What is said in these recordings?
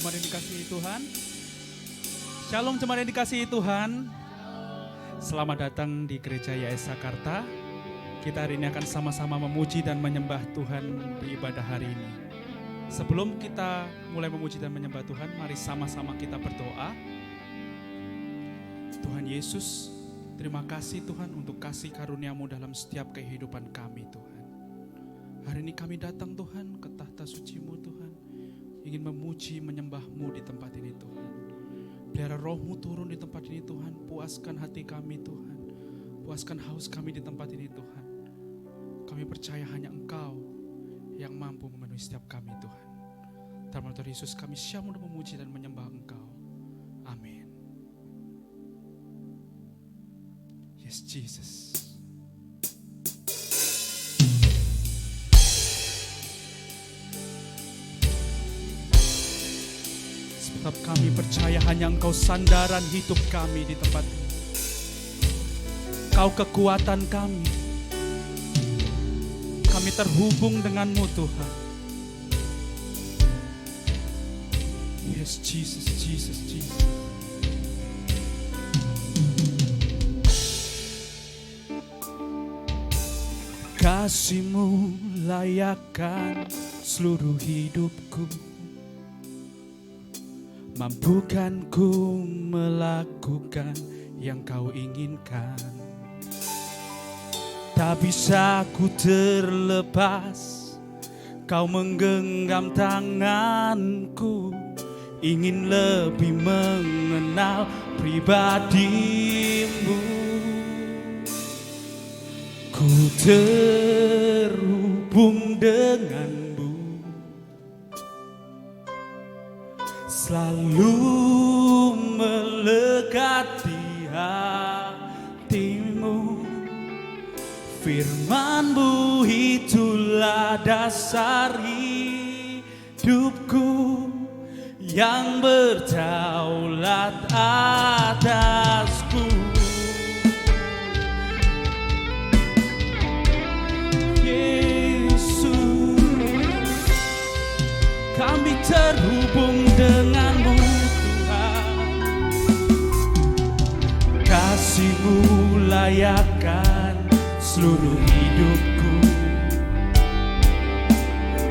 jemaat yang dikasihi Tuhan. Shalom jemaat yang dikasihi Tuhan. Selamat datang di Gereja YS Sakarta. Kita hari ini akan sama-sama memuji dan menyembah Tuhan di ibadah hari ini. Sebelum kita mulai memuji dan menyembah Tuhan, mari sama-sama kita berdoa. Tuhan Yesus, terima kasih Tuhan untuk kasih karunia-Mu dalam setiap kehidupan kami Tuhan. Hari ini kami datang Tuhan ke tahta suci-Mu Tuhan. Ingin memuji, menyembah-Mu di tempat ini Tuhan. Biar Roh-Mu turun di tempat ini Tuhan. Puaskan hati kami Tuhan. Puaskan haus kami di tempat ini Tuhan. Kami percaya hanya Engkau yang mampu memenuhi setiap kami Tuhan. Dalam nama Tuhan Yesus kami siap untuk memuji dan menyembah Engkau. Amin. Yes Jesus. Sebab kami percaya hanya Engkau sandaran hidup kami di tempat ini. Kau kekuatan kami. Kami terhubung dengan-Mu Tuhan. Yes Jesus, Jesus, Jesus. Kasih-Mu layakkan seluruh hidupku. Mampukan ku melakukan yang Kau inginkan. Tak bisa ku terlepas, Kau menggenggam tanganku. Ingin lebih mengenal pribadi-Mu. Ku terhubung dengan-Mu, selalu melekat di hati-Mu. Firman-Mu itulah dasar hidupku, yang berdaulat atasku. Kami terhubung dengan-Mu Tuhan. Kasih-Mu layakkan seluruh hidupku.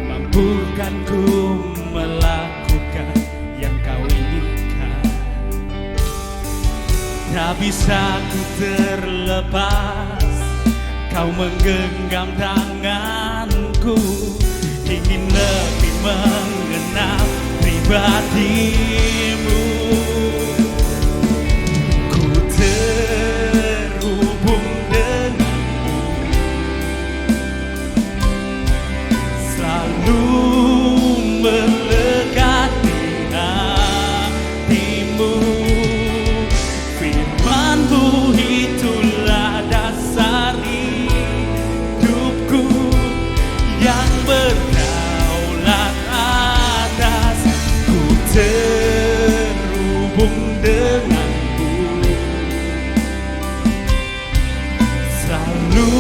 Mampukan ku melakukan yang Kau inginkan. Tak bisa ku terlepas, Kau menggenggam tanganku. Ingin lebih mengenal pribadi-Mu. Ku terhubung dengan-Mu, selalu melekat di hati-Mu. Firman-Mu itulah dasar hidupku, yang berdaulat atas. Ku terhubung dengan-Mu, selalu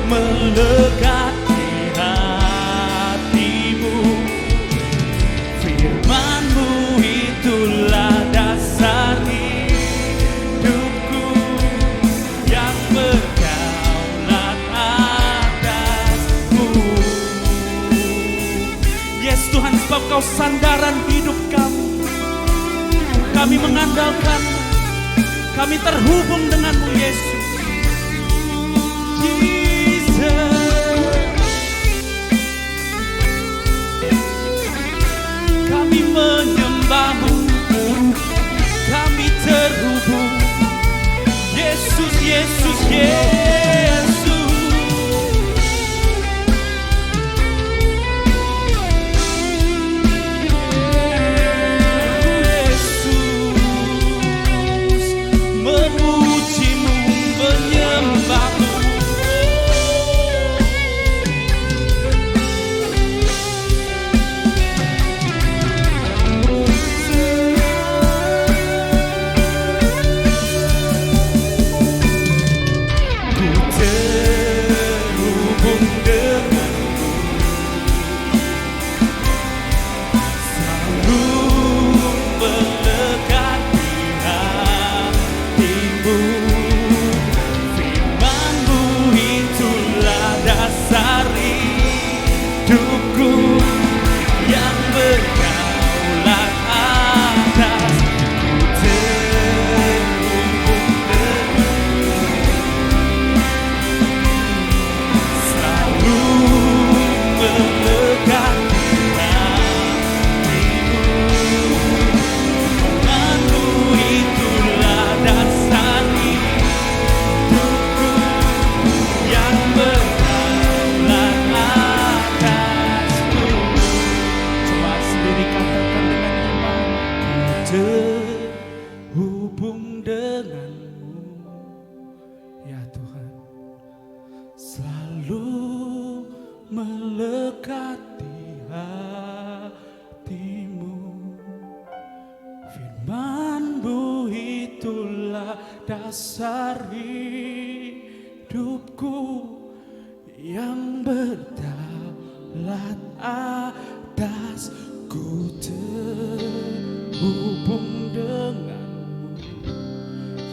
melekat di hati-Mu. Firman-Mu itulah dasar hidupku, yang berdaulat atas-Mu. Yes Tuhan, sebab Kau sandaran hidup kami. Kami mengandalkan, kami terhubung dengan-Mu Yesus. Jesus. Kami menyembah-Mu, kami terhubung. Yesus, Yesus, Yesus. Memuji-Mu Ya Tuhan, selalu melekat di hatimu. Firman-Mu itulah dasar hidupku yang berdaulat atasku, terhubung denganmu.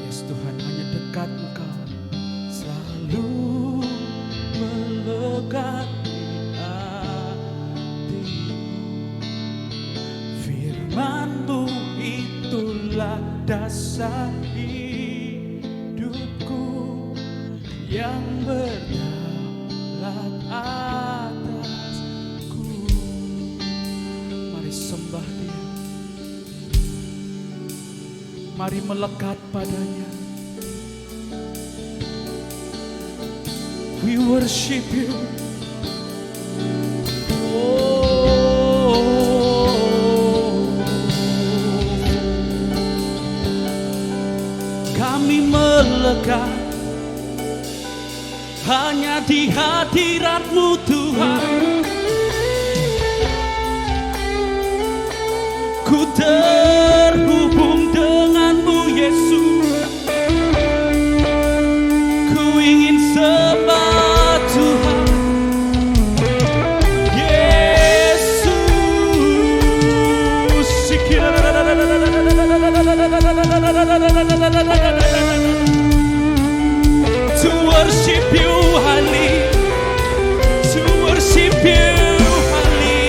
Yes Tuhan, hanya dekat Engkau, selalu melekat di hatimu. Firman-Mu itulah dasar hidupku yang berdaulat atasku. Mari sembah Dia, mari melekat padanya. We worship You. Kami melekat hanya di hadirat-Mu Tuhan. Ku terhubung dengan-Mu Yesus. Ku ingin sembah Tuhan Yesus. To worship You highly, to worship You highly,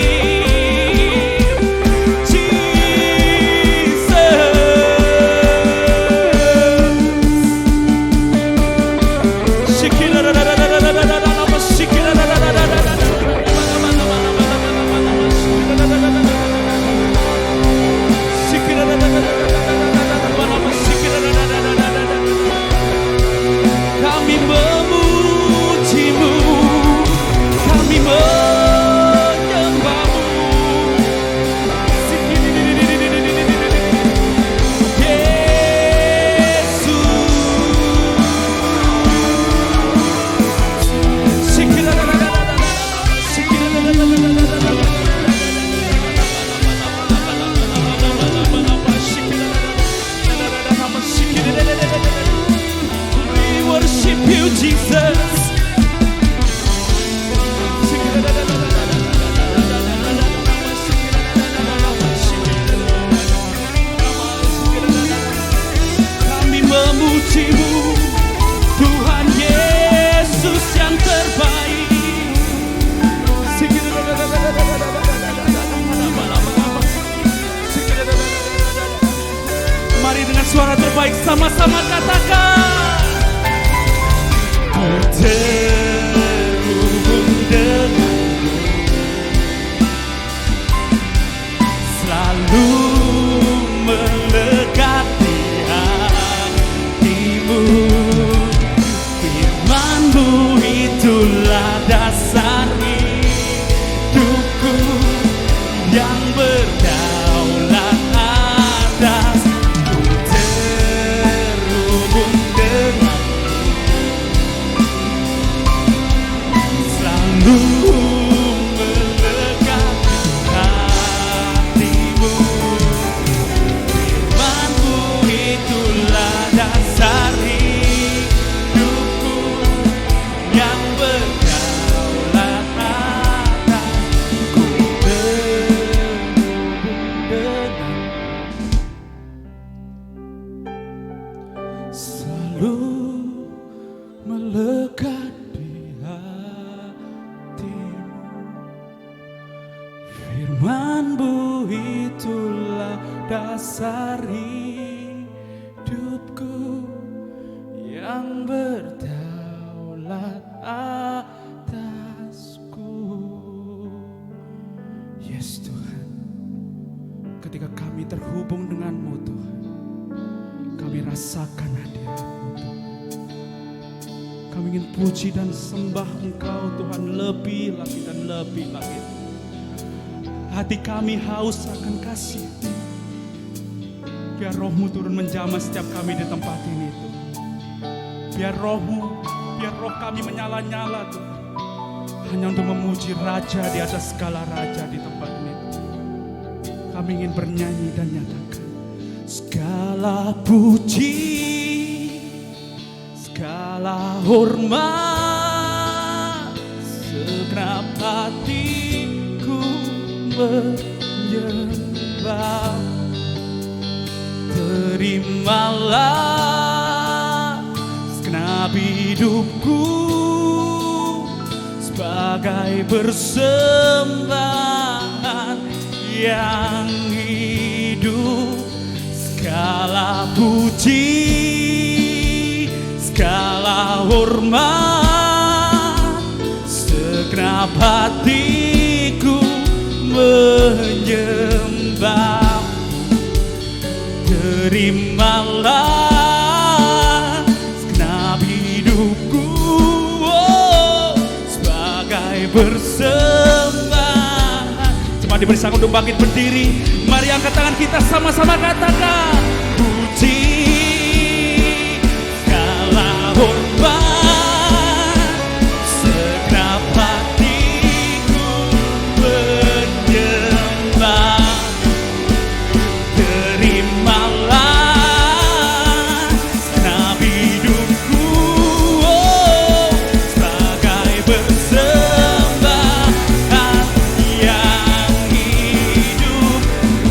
Jesus. Kami memuji-Mu, kami menyembah-Mu. We worship You, Jesus. Kami memuji-Mu, Tuhan Yesus yang terbaik. Mari dengan suara terbaik sama-sama katakan. Ku terhubung denganmu, selalu melekat di hatimu. Firman-Mu itulah dasar hidupku yang berdaulat atas. Ku terhubung dengan selalu melekat di hatimu. Firman-Mu itulah dasar hidupku yang berdaulat atas. Ku terhubung dengan selalu melekat di hatimu. Firman-Mu itulah dasar hidupku yang berdaulat atasku. Yes Tuhan, ketika kami terhubung dengan-Mu Tuhan, kami rasakan hadirat-Mu Tuhan. Kami ingin puji dan sembah Engkau Tuhan lebih lagi dan lebih lagi. Hati kami haus akan kasih. Biar Roh-Mu turun menjamah setiap kami di tempat ini Tuhan. Biar roh-Mu, biar roh kami menyala-nyala Tuhan, hanya untuk memuji Raja di atas segala raja di tempat ini. Kami ingin bernyanyi dan nyatakan segala puji, segala hormat, segenap hatiku menyembah. Terimalah segenap hidupku sebagai persembahan yang hidup. Segala puji, segala hormat, segenap hatiku menyembah. Terimalah segenap hidupku sebagai persembahan. Cuma diberi sang untuk bangkit berdiri. Mari angkat tangan kita sama-sama katakan puji, segala hormat, segenap hatiku menyembah. Terimalah segenap hidupku sebagai persembahan yang hidup.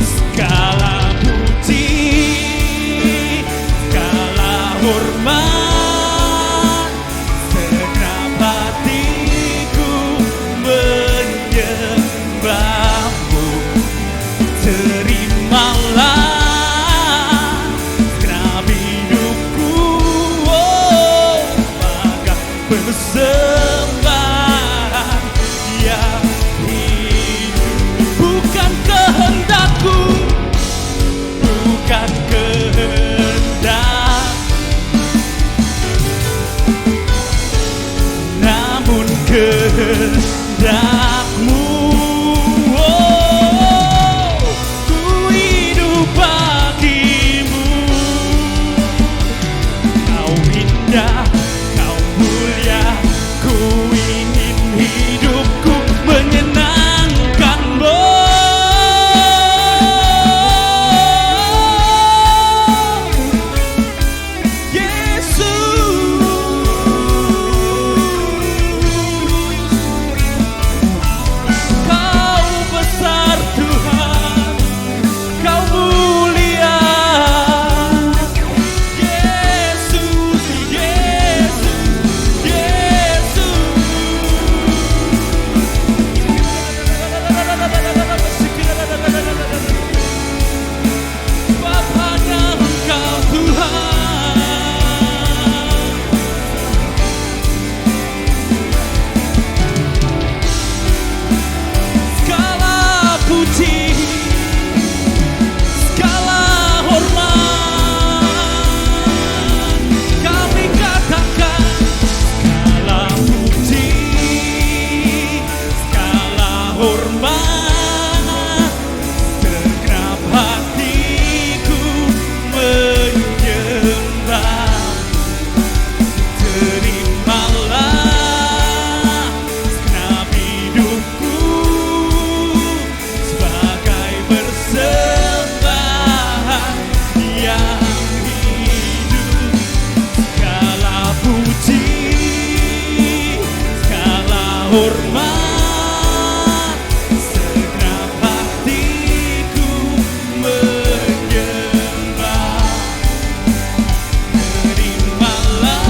Segala puji, segala hormat, segenap hatiku menyembah-Mu. Terimalah segenap hidupku sebagai persembahan yang hidup. Bukan kehendakku, bukan kehendak, namun kehendak-Mu. Ku hidup bagimu. Kau indah, Kau mulia, ku ingin hidupku menyenangkan-Mu. Yesus, Kau besar Tuhan, Kau mulia. Yesus, Yesus, Yesus. Bapaknya Engkau Tuhan. Segala puji, segala hormat, kami katakan segala puji, segala hormat, segenap hatiku menyembah. Terimalah segenap hidupku sebagai persembahan yang hidup. Segala puji, segala hormat, segenap hatiku menyembah. Terimalah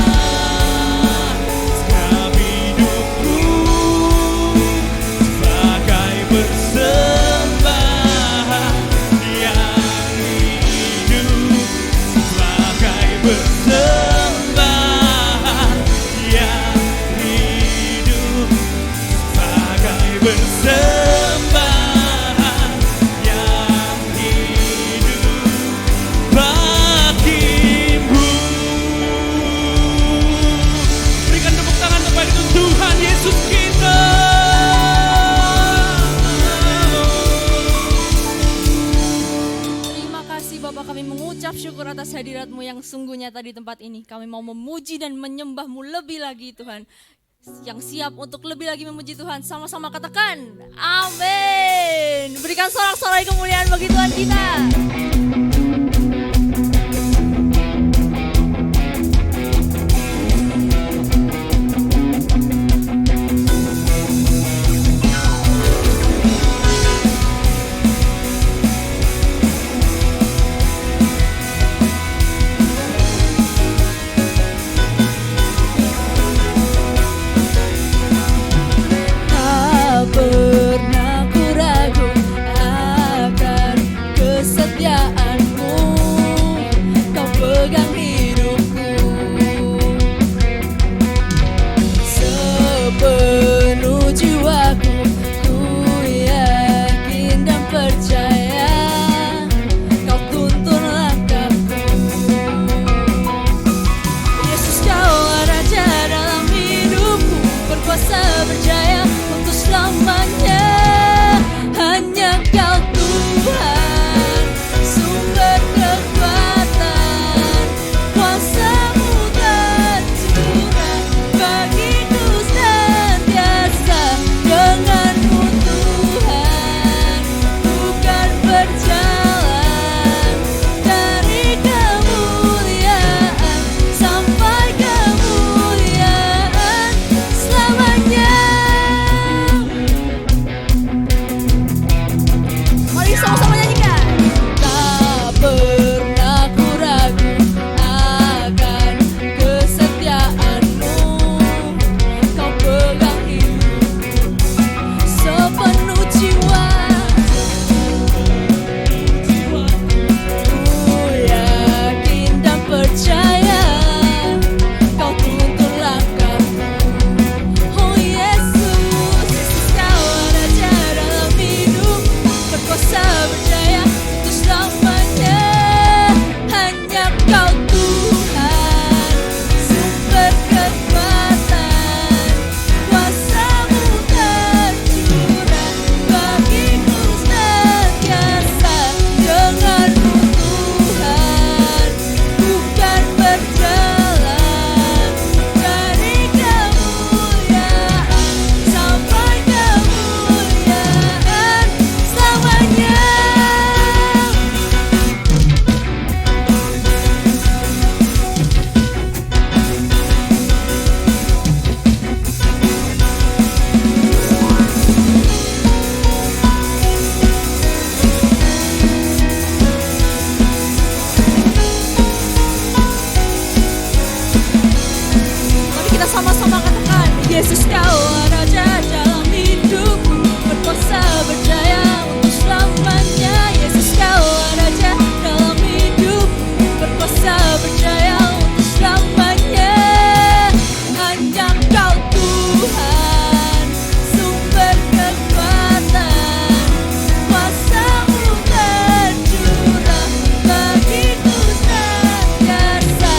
segenap hidupku sebagai persembahan yang hidup. Sebagai persembahan yang hidup. Sebagai persembahan yang hidup bagimu. Berikan tepuk tangan kepada Tuhan Yesus kita. Terima kasih Bapak, kami mengucap syukur bersyukur atas hadirat-Mu yang sungguh nyata di tempat ini. Kami mau memuji dan menyembah-Mu lebih lagi Tuhan. Yang siap untuk lebih lagi memuji Tuhan, sama-sama katakan amin. Berikan sorak-sorai kemuliaan bagi Tuhan kita. Pernah ku ragu akan kesetiaan-Mu, Kau pegang hidupku sepenuh jiwaku. Ku yakin dan percaya Kau tuntun langkahku. Yesus, Kau Raja dalam hidupku, berkuasa berjaya untuk selamanya. Hanya Kau Tuhan, sumber kekuatan, kuasa-Mu tercurah bagiku senantiasa. Dengan-Mu Tuhan, bukan berjalan dari kemuliaan sampai kemuliaan selamanya. Mari sama-sama nyanyikan. Tak pernah ku ragu akan kesetiaan-Mu, Kau pegang hidupku sepenuh jiwa. Ku yakin dan percaya Kau tuntun langkahku. Oh Yesus, Yesus, Kau Raja dalam hidupku, berkuasa berjaya untuk selamanya. Hanya Kau Tuhan, sumber kekuatan, kuasa-Mu tercurah bagiku senantiasa. Dengan-Mu Tuhan, bukan berjalan dari kemuliaan sampai kemuliaan selamanya. Mari kita sama-sama katakan, Yesus, Kau Raja dalam hidupku, berkuasa berjaya untuk selamanya. Yesus, Kau Raja dalam hidupku, berkuasa berjaya untuk selamanya. Hanya Kau Tuhan, sumber kekuatan, kuasa-Mu tercurah bagiku senantiasa.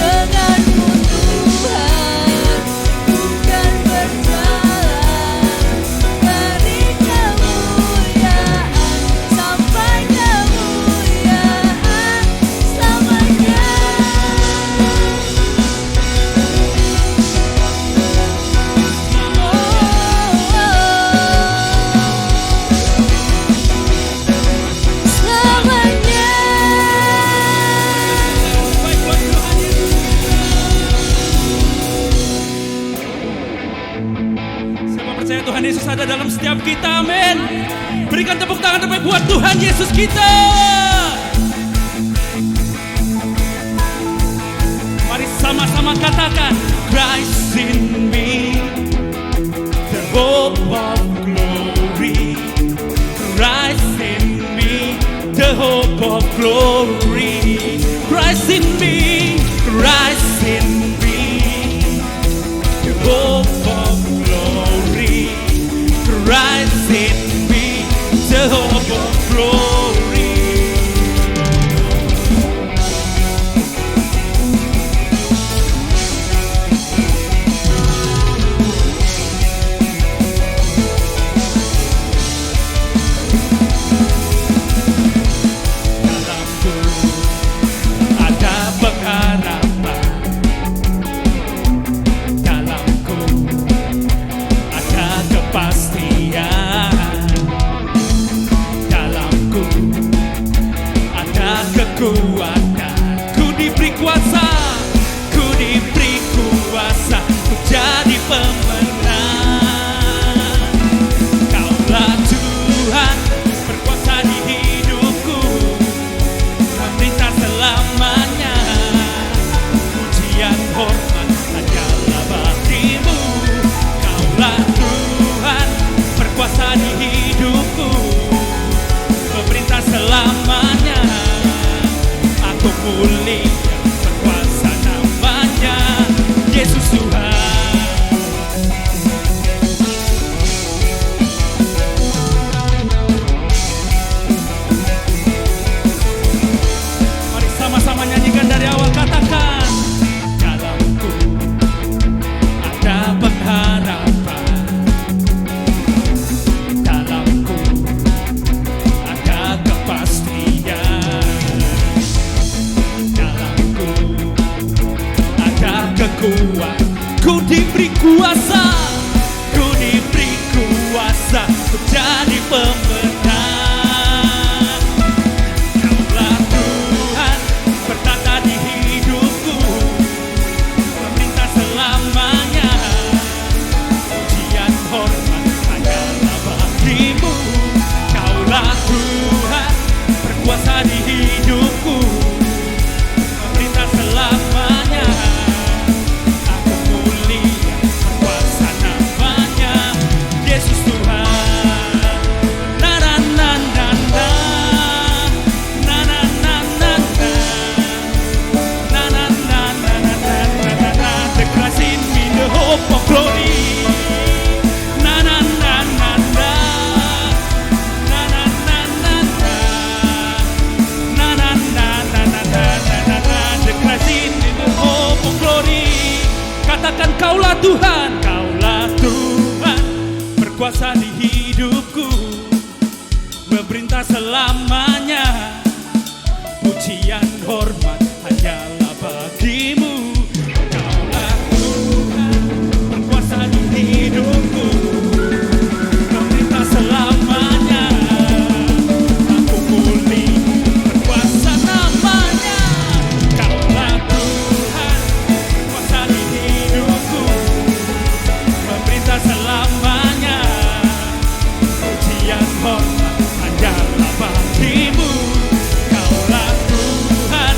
Dengan-Mu Tuhan, bukan berjalan dari kemuliaan sampai kemuliaan selamanya. Siapa percaya Tuhan Yesus ada dalam setiap kita, amin. Berikan tepuk tangan terbaik buat Tuhan Yesus kita. Mari sama-sama katakan, Christ in me, the hope of glory. Christ in me, the hope of glory. Christ in me, Christ in me, the hope of glory. Christ in me, the hope of glory. pemenang. Kaulah Tuhan berkuasa di hidupku, memerintah selamanya. Pujian hormat hanyalah bagimu. Kaulah Tuhan berkuasa di hidupku, memerintah selamanya. Aku mulia berkuasa namanya, Yesus Tuhan. Mari sama-sama nyanyikan dari awal, katakan. Dalamku ada pengharapan, dalamku ada kepastian, dalamku ada kekuatan. Ku diberi kuasa, ku diberi kuasa untuk jadi pemenang. Kaulah Tuhan bertata di hidupku, memerintah selamanya. Pujian hormat hanyalah bagimu. Kaulah Tuhan berkuasa di hidupku, memerintah selamanya. Aku mulia berkuasa namanya, Yesus Tuhan. Na na na na na, na na na na na, na na na na na na na na. The Christ in me, the hope of glory. Na na na na na, na na na na na, na na na na na na na. The Christ in me, the hope of glory. Katakan, kaulah Tuhan, kaulah Tuhan berkuasa di hidupku, memerintah selamanya. Pujian hormat hanyalah bagimu. Kaulah Tuhan berkuasa di hidupku, memerintah selamanya. Aku mulia berkuasa namanya. Kaulah Tuhan berkuasa di hidupku, memerintah selamanya. Pujian hormat hanyalah bagimu. Kaulah Tuhan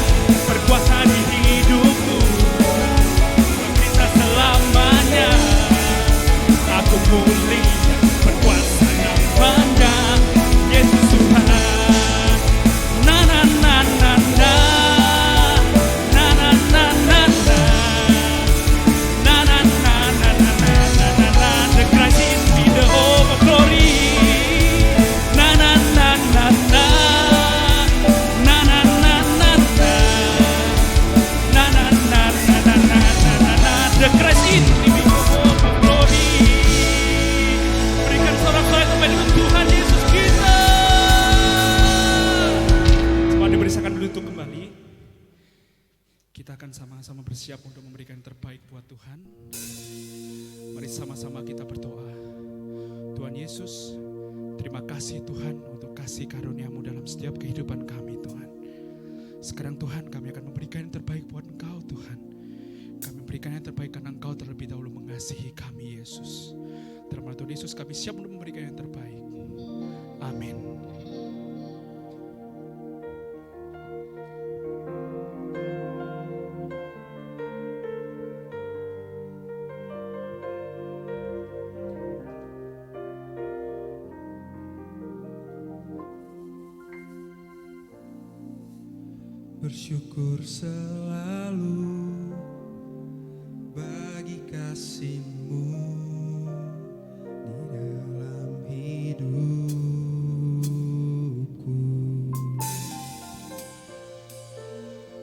berkuasa di hidupku, memerintah selamanya. Aku mulia berkuasa namanya, Yesus Tuhan. Na na na na na, na na na na na, na na na na na na na na. The Christ in me, the hope of glory. Na na na na na, na na na na na, na na na na na na na. The Christ in me, the hope of glory. Berikan sorak-sorai kepada Tuhan Yesus kita. Semua diberisakan beruntung kembali. Kita akan sama-sama bersiap untuk memberikan yang terbaik buat Tuhan. Mari sama-sama kita berdoa. Tuhan Yesus, terima kasih Tuhan untuk kasih karunia-Mu dalam setiap kehidupan kami Tuhan. Sekarang Tuhan, kami akan memberikan yang terbaik buat Engkau Tuhan. Kami memberikan yang terbaik karena Engkau terlebih dahulu mengasihi kami Yesus. Dalam nama Tuhan Yesus kami siap untuk memberikan yang terbaik. Amin. Bersyukur selalu bagi kasih-Mu di dalam hidupku.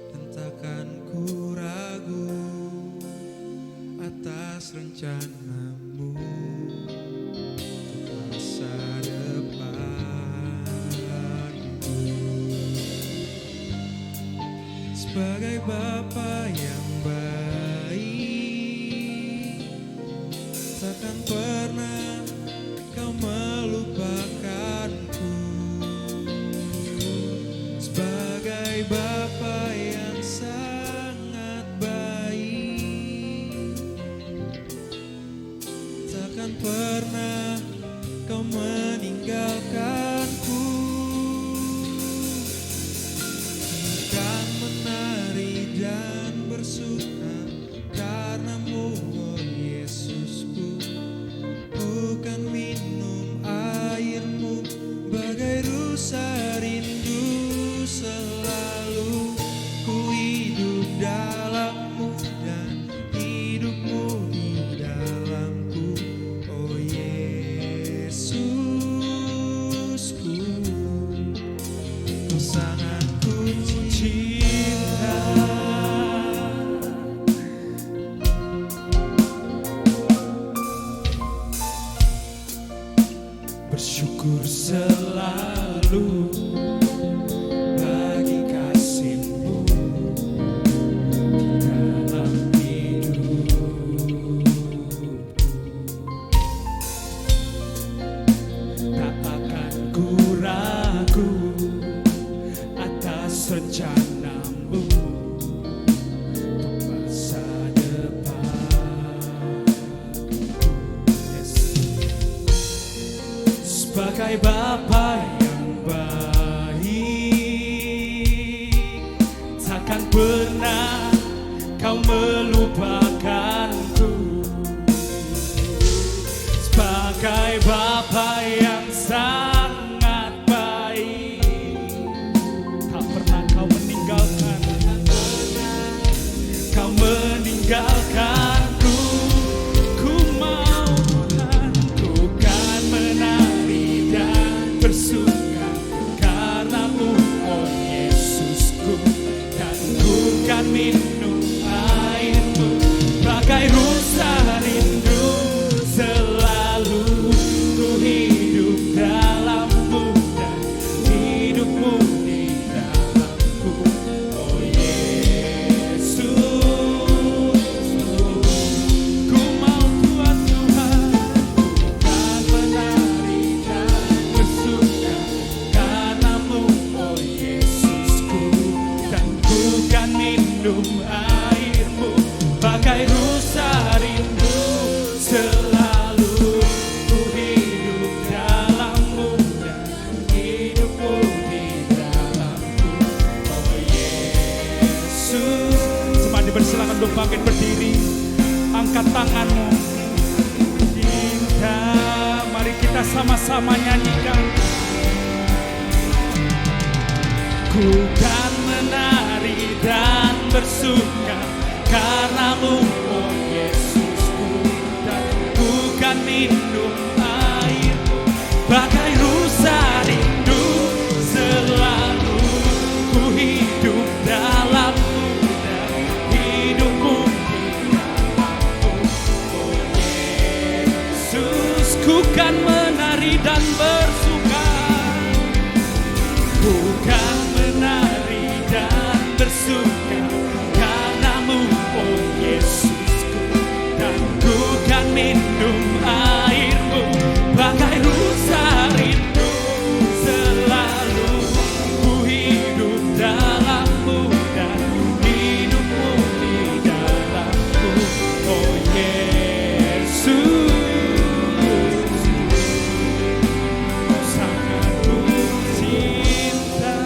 Dan takkan ku ragu atas rencana-Mu untuk masa depanku. Sebagai Bapa yang baik, takkan pernah Kau melupakanku. Sebagai Bapa yang sangat baik, takkan pernah kau meninggalkanku. Kan menari dan bersuka karenamu, oh Yesusku. Bukan minum airmu bagai rusa rindu, selalu ku hidup dalammu dan hidupmu di dalamku, oh Yesusku. Kau sangat ku cinta. Bersyukur selalu bagi kasih-Mu di dalam hidup. Tak akan ku ragu atas rencana-Mu untuk masa depan. Yes. Sebagai Bapa yang baik, takkan pernah kau melupakanku. Sebagai Bapa yang sangat baik, tak pernah kau meninggalkan, kau meninggalkanku. Ku mau Tuhan, ku kan menari dan bersuka karenamu, oh Yesusku. Dan ku kan minum airmu bagai rusa rindu, selalu ku hidup dalammu dan hidupmu di dalamku, oh Yesus. Ku mau Tuhan, Tuhan, ku kan menari dan bersuka karenamu, oh Yesusku. Dan ku kan minum airmu bagai rusa rindu, selalu ku hidup dalammu dan hidupmu di dalamku, oh Yesus. Semua dipersilakan untuk bangkit berdiri, angkat tanganmu. Cinta, mari kita sama-sama nyanyikan. Ku kan menari dan bersuka karenamu, oh Yesusku. Dan ku kan minum airmu bagai rusa rindu, selalu ku hidup dalammu dan hidupmu di dalamku, oh Yesus. Ku kan menari dan bersuka, ku kan menari dan bersuka karenamu, oh Yesusku. Dan ku kan minum airmu bagai rusa rindu, selalu ku hidup dalammu dan hidupmu di dalamku, oh Yesus. Sangat ku cinta.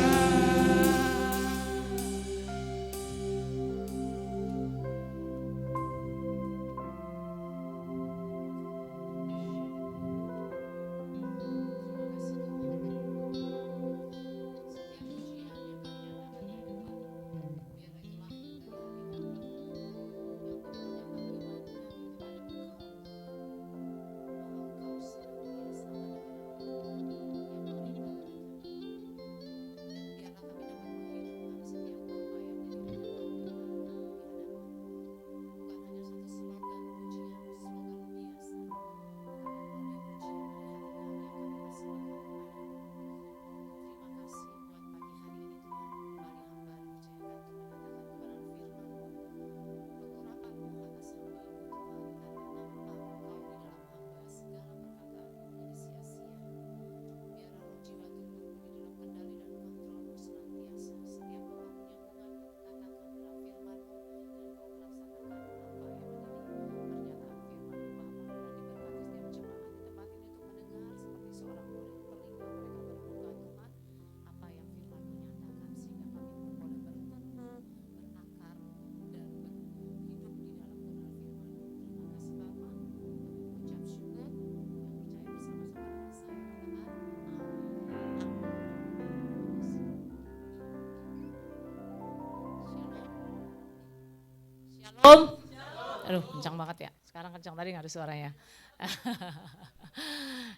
Aduh, kencang banget ya. Sekarang kencang, tadi nggak ada suaranya.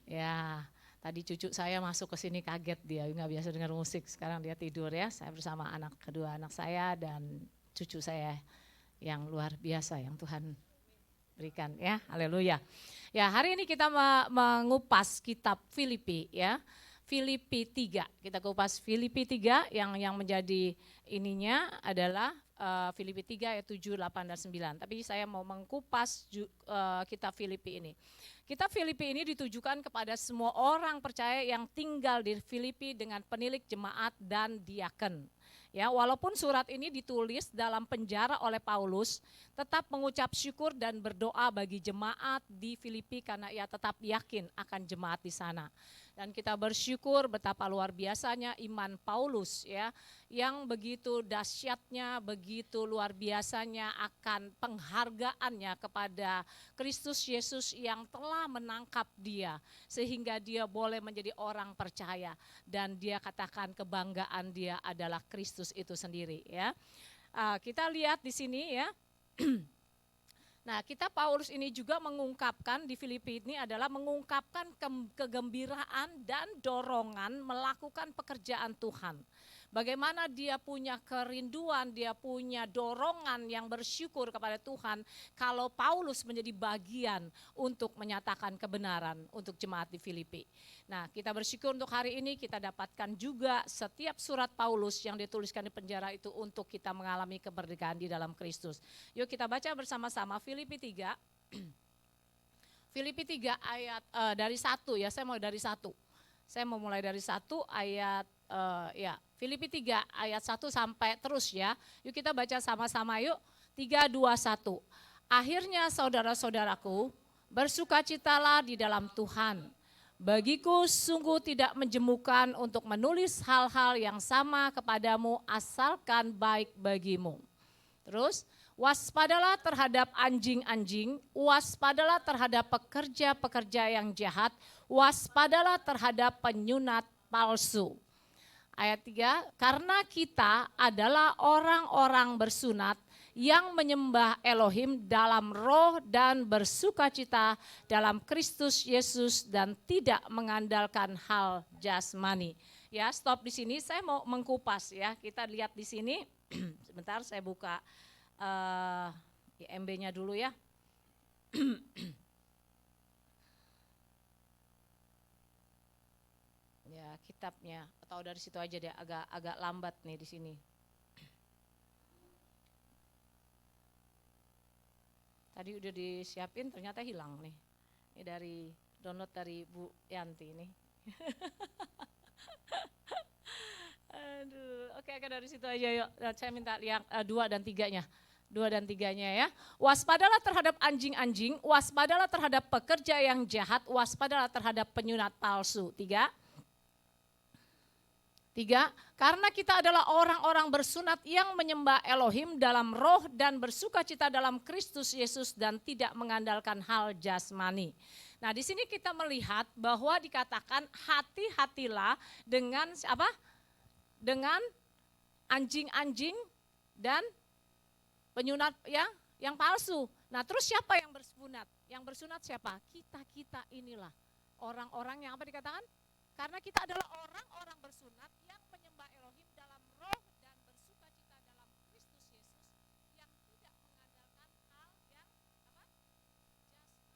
Ya, tadi cucu saya masuk ke sini kaget, dia nggak biasa dengar musik. Sekarang dia tidur ya. Saya bersama kedua anak saya dan cucu saya yang luar biasa yang Tuhan berikan ya. Haleluya. Ya, hari ini kita mengupas kitab Filipi ya. Filipi 3. Kita kupas Filipi 3 yang menjadi ininya adalah Filipi 3 ayat 7, 8 dan 9. Tapi saya mau mengkupas kitab Filipi ini. Kitab Filipi ini ditujukan kepada semua orang percaya yang tinggal di Filipi dengan penilik jemaat dan diaken. Ya, walaupun surat ini ditulis dalam penjara oleh Paulus, tetap mengucap syukur dan berdoa bagi jemaat di Filipi karena ia tetap yakin akan jemaat di sana. Dan kita bersyukur betapa luar biasanya iman Paulus ya, yang begitu dahsyatnya, begitu luar biasanya akan penghargaannya kepada Kristus Yesus yang telah menangkap dia sehingga dia boleh menjadi orang percaya, dan dia katakan kebanggaan dia adalah Kristus itu sendiri ya. Kita lihat di sini ya. Nah, kita Paulus ini juga mengungkapkan di Filipi ini adalah mengungkapkan kegembiraan dan dorongan melakukan pekerjaan Tuhan. Bagaimana dia punya kerinduan, dia punya dorongan yang bersyukur kepada Tuhan kalau Paulus menjadi bagian untuk menyatakan kebenaran untuk jemaat di Filipi. Nah, kita bersyukur untuk hari ini kita dapatkan juga setiap surat Paulus yang dituliskan di penjara itu untuk kita mengalami kemerdekaan di dalam Kristus. Yuk kita baca bersama-sama Filipi 3. Filipi 3 ayat dari 1 ya, saya mau dari 1. Saya mau mulai dari 1 ayat Filipi 3 ayat 1 sampai terus ya. Yuk kita baca sama-sama yuk. 3, 2, 1. Akhirnya saudara-saudaraku, bersukacitalah di dalam Tuhan. Bagiku sungguh tidak menjemukan untuk menulis hal-hal yang sama kepadamu asalkan baik bagimu. Terus, waspadalah terhadap anjing-anjing, waspadalah terhadap pekerja-pekerja yang jahat, waspadalah terhadap penyunat palsu. Ayat 3, karena kita adalah orang-orang bersunat yang menyembah Elohim dalam roh dan bersukacita dalam Kristus Yesus dan tidak mengandalkan hal jasmani. Ya, stop di sini, saya mau mengkupas ya. Kita lihat di sini, sebentar saya buka IMB-nya dulu ya. Ya, kitabnya atau dari situ aja deh, agak lambat nih di sini. Tadi udah disiapin ternyata hilang nih. Ini dari download dari Bu Yanti ini. Aduh, oke dari situ aja yuk. Saya minta yang 2 dan 3-nya. 2 dan 3-nya ya. Waspadalah terhadap anjing-anjing, waspadalah terhadap pekerja yang jahat, waspadalah terhadap penyunat palsu. 3, karena kita adalah orang-orang bersunat yang menyembah Elohim dalam roh dan bersukacita dalam Kristus Yesus dan tidak mengandalkan hal jasmani. Nah, di sini kita melihat bahwa dikatakan hati-hatilah dengan apa? Dengan anjing-anjing dan penyunat yang palsu. Nah, terus siapa yang bersunat? Yang bersunat siapa? Kita inilah orang-orang yang apa dikatakan? Karena kita adalah orang-orang bersunat yang menyembah Elohim dalam roh dan bersukacita dalam Kristus Yesus yang tidak mengandalkan hal yang apa? Jasmani.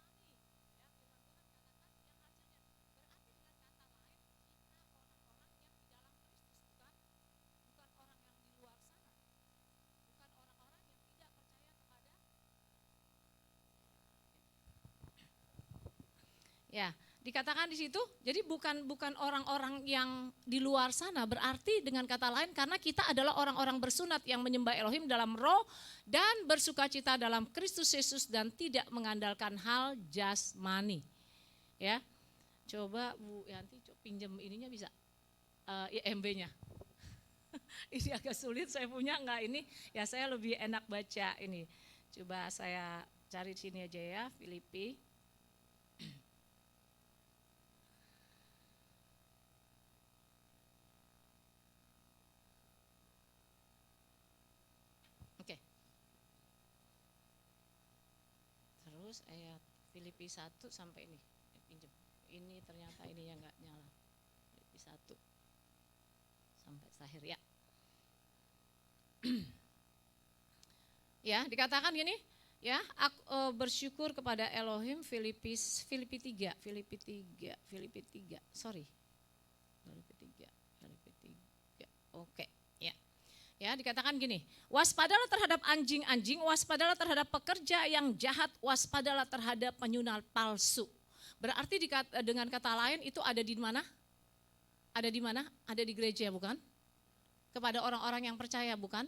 Ya, firman Tuhan katakan yang hasilnya. Berarti dengan kata lain kita orang-orang yang di dalam Kristus, bukan orang yang di luar sana. Bukan orang-orang yang tidak percaya kepada. Ya. Dikatakan di situ, jadi bukan orang-orang yang di luar sana, berarti dengan kata lain karena kita adalah orang-orang bersunat yang menyembah Elohim dalam roh dan bersukacita dalam Kristus Yesus dan tidak mengandalkan hal jasmani. Ya, coba Bu Yanti pinjam ininya bisa, IMB-nya. Ini agak sulit, saya punya enggak ini, ya saya lebih enak baca ini. Coba saya cari di sini aja ya, Filipi. Paulus ayat Filipi 1 sampai ini. Pinjam. Ini ternyata ininya enggak nyala. Filipi 1 sampai terakhir ya. Ya, dikatakan gini, ya, aku bersyukur kepada Elohim. Filipi 3. Oke, ya. Ya, dikatakan gini, waspadalah terhadap anjing-anjing, waspadalah terhadap pekerja yang jahat, waspadalah terhadap penyunat palsu. Berarti dengan kata lain itu ada di mana? Ada di mana? Ada di gereja, bukan? Kepada orang-orang yang percaya, bukan?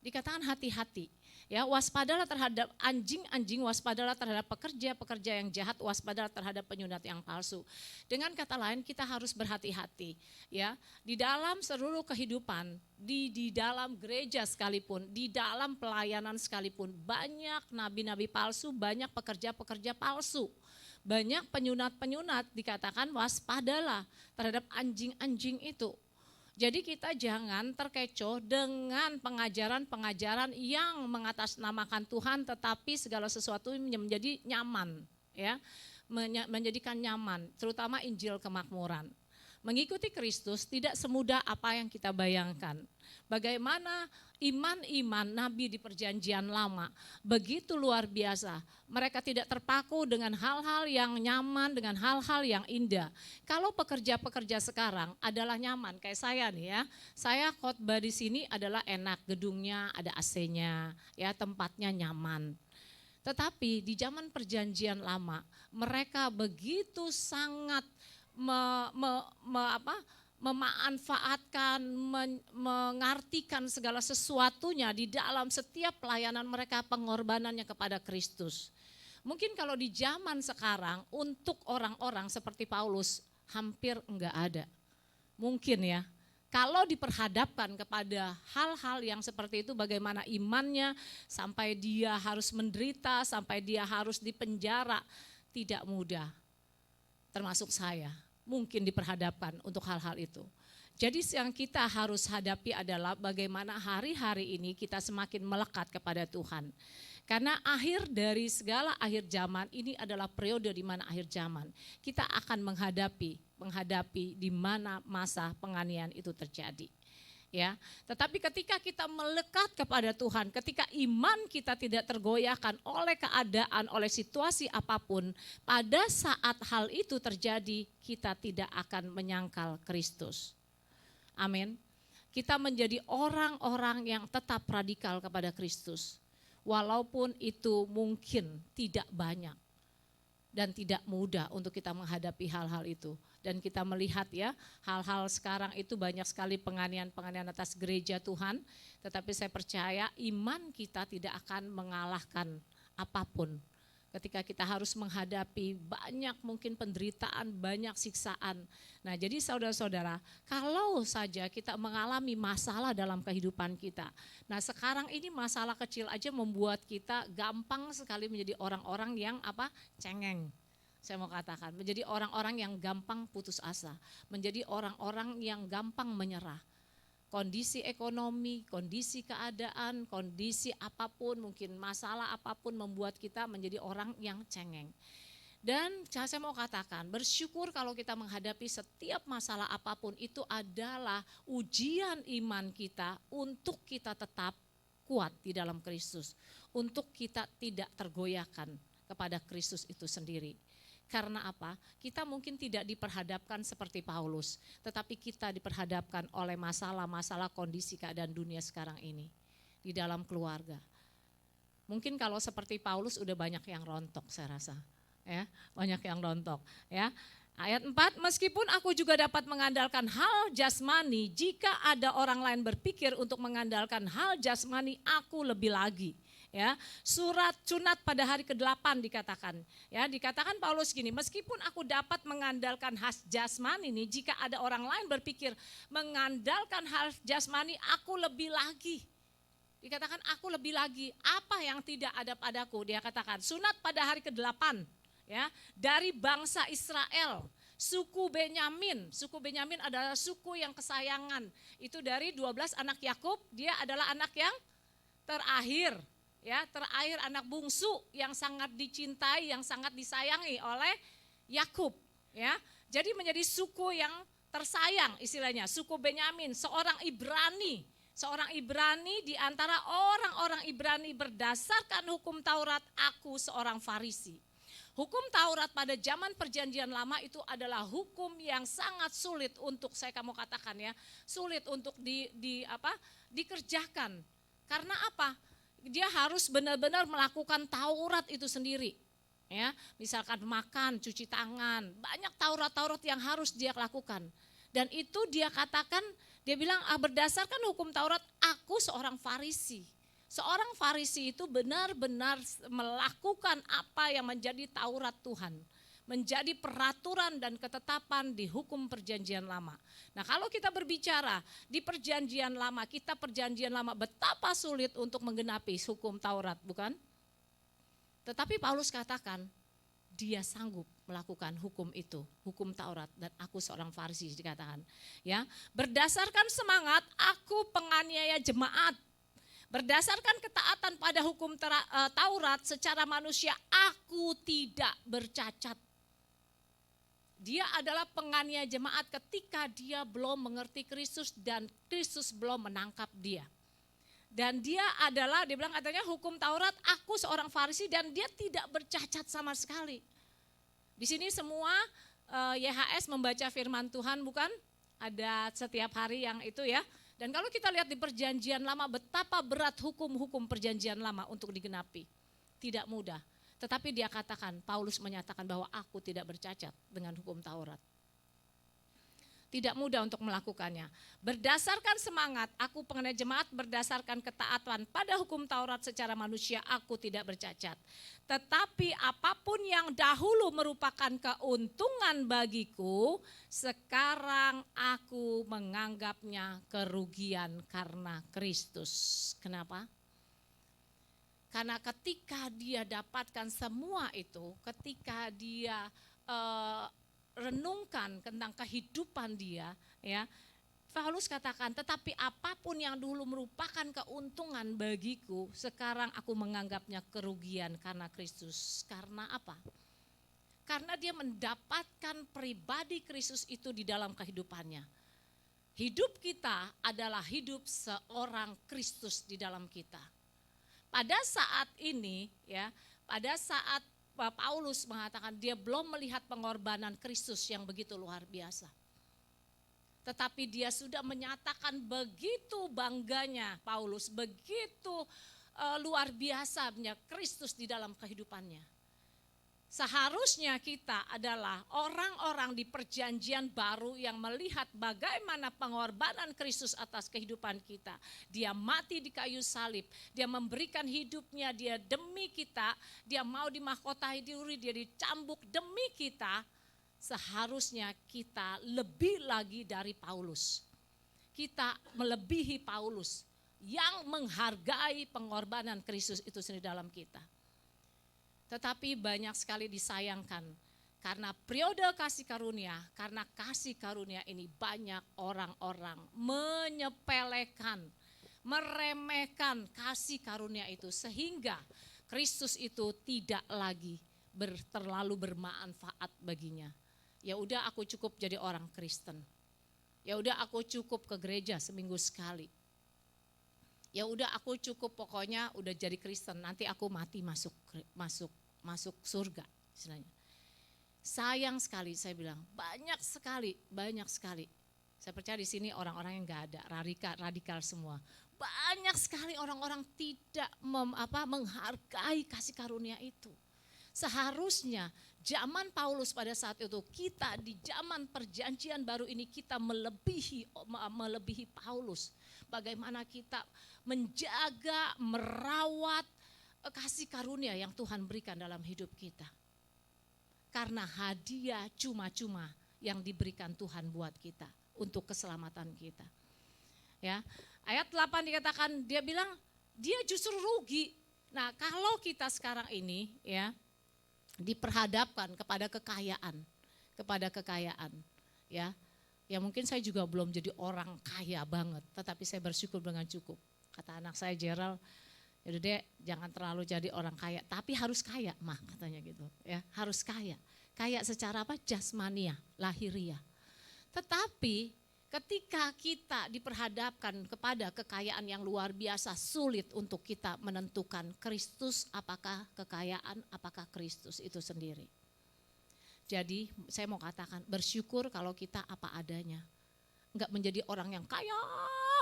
Dikatakan hati-hati. Ya, waspadalah terhadap anjing-anjing, waspadalah terhadap pekerja-pekerja yang jahat, waspadalah terhadap penyunat yang palsu. Dengan kata lain kita harus berhati-hati, ya. Di dalam seluruh kehidupan, di dalam gereja sekalipun, di dalam pelayanan sekalipun, banyak nabi-nabi palsu, banyak pekerja-pekerja palsu. Banyak penyunat-penyunat, dikatakan waspadalah terhadap anjing-anjing itu. Jadi kita jangan terkecoh dengan pengajaran-pengajaran yang mengatasnamakan Tuhan, tetapi segala sesuatu menjadi nyaman, ya, menjadikan nyaman, terutama Injil kemakmuran. Mengikuti Kristus tidak semudah apa yang kita bayangkan. Bagaimana iman-iman nabi di perjanjian lama begitu luar biasa. Mereka tidak terpaku dengan hal-hal yang nyaman, dengan hal-hal yang indah. Kalau pekerja-pekerja sekarang adalah nyaman, kayak saya nih ya. Saya khotbah di sini adalah enak, gedungnya ada AC-nya, ya, tempatnya nyaman. Tetapi di zaman perjanjian lama, mereka begitu sangat memanfaatkan, mengartikan segala sesuatunya di dalam setiap pelayanan mereka, pengorbanannya kepada Kristus. Mungkin kalau di zaman sekarang untuk orang-orang seperti Paulus hampir enggak ada. Mungkin ya, kalau diperhadapkan kepada hal-hal yang seperti itu, bagaimana imannya sampai dia harus menderita, sampai dia harus dipenjara, tidak mudah. Termasuk saya, mungkin diperhadapkan untuk hal-hal itu. Jadi yang kita harus hadapi adalah bagaimana hari-hari ini kita semakin melekat kepada Tuhan. Karena akhir dari segala akhir zaman ini adalah periode di mana akhir zaman. Kita akan menghadapi di mana masa penganiayaan itu terjadi. Ya, tetapi ketika kita melekat kepada Tuhan, ketika iman kita tidak tergoyahkan oleh keadaan, oleh situasi apapun, pada saat hal itu terjadi, kita tidak akan menyangkal Kristus. Amin. Kita menjadi orang-orang yang tetap radikal kepada Kristus, walaupun itu mungkin tidak banyak dan tidak mudah untuk kita menghadapi hal-hal itu. Dan kita melihat ya, hal-hal sekarang itu banyak sekali penganiayaan atas gereja Tuhan. Tetapi saya percaya iman kita tidak akan mengalahkan apapun. Ketika kita harus menghadapi banyak mungkin penderitaan, banyak siksaan. Nah jadi saudara-saudara, kalau saja kita mengalami masalah dalam kehidupan kita. Nah sekarang ini masalah kecil aja membuat kita gampang sekali menjadi orang-orang yang cengeng. Saya mau katakan, menjadi orang-orang yang gampang putus asa, menjadi orang-orang yang gampang menyerah. Kondisi ekonomi, kondisi keadaan, kondisi apapun, mungkin masalah apapun membuat kita menjadi orang yang cengeng. Dan saya mau katakan, bersyukur kalau kita menghadapi setiap masalah apapun itu adalah ujian iman kita untuk kita tetap kuat di dalam Kristus. Untuk kita tidak tergoyahkan kepada Kristus itu sendiri. Karena apa? Kita mungkin tidak diperhadapkan seperti Paulus, tetapi kita diperhadapkan oleh masalah-masalah kondisi keadaan dunia sekarang ini di dalam keluarga. Mungkin kalau seperti Paulus udah banyak yang rontok saya rasa, ya, banyak yang rontok, ya. Ayat 4, meskipun aku juga dapat mengandalkan hal jasmani, jika ada orang lain berpikir untuk mengandalkan hal jasmani, aku lebih lagi. Ya, surat sunat pada hari ke-8 dikatakan. Ya, dikatakan Paulus gini, meskipun aku dapat mengandalkan hal jasmani ini, jika ada orang lain berpikir mengandalkan hal jasmani, aku lebih lagi. Dikatakan aku lebih lagi, apa yang tidak ada padaku? Dia katakan sunat pada hari ke-8, ya, dari bangsa Israel. Suku Benyamin adalah suku yang kesayangan. Itu dari 12 anak Yakub, dia adalah anak yang terakhir. ya, terakhir anak bungsu yang sangat dicintai, yang sangat disayangi oleh Yakub, ya. Jadi menjadi suku yang tersayang istilahnya, suku Benyamin, seorang Ibrani di antara orang-orang Ibrani berdasarkan hukum Taurat, aku seorang Farisi. Hukum Taurat pada zaman Perjanjian Lama itu adalah hukum yang sangat sulit untuk, saya kamu katakan ya, sulit untuk dikerjakan. Karena apa? Dia harus benar-benar melakukan Taurat itu sendiri. Ya, misalkan makan, cuci tangan, banyak Taurat-Taurat yang harus dia lakukan. Dan itu dia katakan, dia bilang berdasarkan hukum Taurat, aku seorang Farisi. Seorang Farisi itu benar-benar melakukan apa yang menjadi Taurat Tuhan. Menjadi peraturan dan ketetapan di hukum Perjanjian Lama. Nah, kalau kita berbicara di Perjanjian Lama, Perjanjian Lama betapa sulit untuk menggenapi hukum Taurat, bukan? Tetapi Paulus katakan, dia sanggup melakukan hukum itu, hukum Taurat, dan aku seorang Farisi dikatakan. Ya, berdasarkan semangat, aku penganiaya jemaat. Berdasarkan ketaatan pada hukum Taurat secara manusia, aku tidak bercacat. Dia adalah penganiaya jemaat ketika dia belum mengerti Kristus dan Kristus belum menangkap dia. Dan dia adalah, dia bilang katanya hukum Taurat, aku seorang Farisi dan dia tidak bercacat sama sekali. Di sini semua YHS membaca firman Tuhan, bukan? Ada setiap hari yang itu ya. Dan kalau kita lihat di Perjanjian Lama, betapa berat hukum-hukum Perjanjian Lama untuk digenapi. Tidak mudah. Tetapi dia katakan, Paulus menyatakan bahwa aku tidak bercacat dengan hukum Taurat. Tidak mudah untuk melakukannya. Berdasarkan semangat, aku penganiaya jemaat, berdasarkan ketaatan pada hukum Taurat secara manusia, aku tidak bercacat. Tetapi apapun yang dahulu merupakan keuntungan bagiku, sekarang aku menganggapnya kerugian karena Kristus. Kenapa? Karena ketika dia dapatkan semua itu, ketika dia renungkan tentang kehidupan dia, ya, Paulus katakan, tetapi apapun yang dulu merupakan keuntungan bagiku, sekarang aku menganggapnya kerugian karena Kristus. Karena apa? Karena dia mendapatkan pribadi Kristus itu di dalam kehidupannya. Hidup kita adalah hidup seorang Kristus di dalam kita. Pada saat ini, ya, pada saat Paulus mengatakan dia belum melihat pengorbanan Kristus yang begitu luar biasa. Tetapi dia sudah menyatakan begitu bangganya Paulus, begitu luar biasanya Kristus di dalam kehidupannya. Seharusnya kita adalah orang-orang di perjanjian baru yang melihat bagaimana pengorbanan Kristus atas kehidupan kita. Dia mati di kayu salib, dia memberikan hidupnya, dia demi kita, dia mau dimahkotai diri, dia dicambuk demi kita. Seharusnya kita lebih lagi dari Paulus. Kita melebihi Paulus yang menghargai pengorbanan Kristus itu sendiri dalam kita. Tetapi banyak sekali disayangkan karena periode kasih karunia, karena kasih karunia ini banyak orang-orang menyepelekan, meremehkan kasih karunia itu sehingga Kristus itu tidak lagi terlalu bermanfaat baginya. Ya udah aku cukup jadi orang Kristen. Ya udah aku cukup ke gereja seminggu sekali. Ya udah aku cukup pokoknya udah jadi Kristen, nanti aku mati masuk surga istilahnya. Sayang sekali saya bilang, banyak sekali. Saya percaya di sini orang-orang yang enggak ada, radikal semua. Banyak sekali orang-orang tidak menghargai kasih karunia itu. Seharusnya zaman Paulus pada saat itu, kita di zaman perjanjian baru ini kita melebihi Paulus. Bagaimana kita menjaga, merawat kasih karunia yang Tuhan berikan dalam hidup kita. Karena hadiah cuma-cuma yang diberikan Tuhan buat kita untuk keselamatan kita. Ya, ayat 8 dikatakan, dia bilang dia justru rugi. Nah, kalau kita sekarang ini ya diperhadapkan kepada kekayaan, ya mungkin saya juga belum jadi orang kaya banget, tetapi saya bersyukur dengan cukup. Kata anak saya Gerald, Jadi dek, jangan terlalu jadi orang kaya, tapi harus kaya, mah katanya gitu, ya, harus kaya. Kaya secara apa? Jasmania, lahiriah. Tetapi ketika kita diperhadapkan kepada kekayaan yang luar biasa, sulit untuk kita menentukan Kristus apakah kekayaan, apakah Kristus itu sendiri. Jadi saya mau katakan, bersyukur kalau kita apa adanya. Enggak menjadi orang yang kaya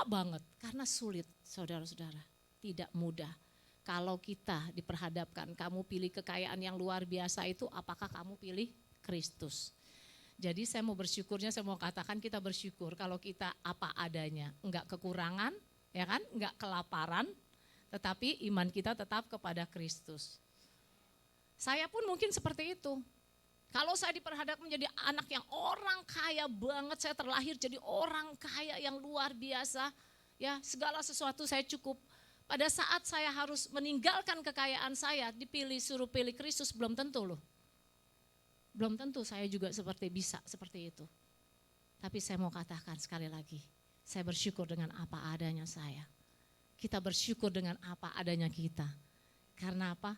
banget, karena sulit saudara-saudara. Tidak mudah. Kalau kita diperhadapkan, kamu pilih kekayaan yang luar biasa itu, apakah kamu pilih Kristus? Jadi saya mau bersyukurnya, saya mau katakan kita bersyukur kalau kita apa adanya. Enggak kekurangan, ya kan? Enggak kelaparan, tetapi iman kita tetap kepada Kristus. Saya pun mungkin seperti itu. Kalau saya diperhadapkan menjadi anak yang orang kaya banget, saya terlahir jadi orang kaya yang luar biasa, ya segala sesuatu saya cukup. Pada saat saya harus meninggalkan kekayaan saya, suruh pilih Kristus, belum tentu loh. Belum tentu saya juga bisa seperti itu. Tapi saya mau katakan sekali lagi, saya bersyukur dengan apa adanya saya. Kita bersyukur dengan apa adanya kita. Karena apa?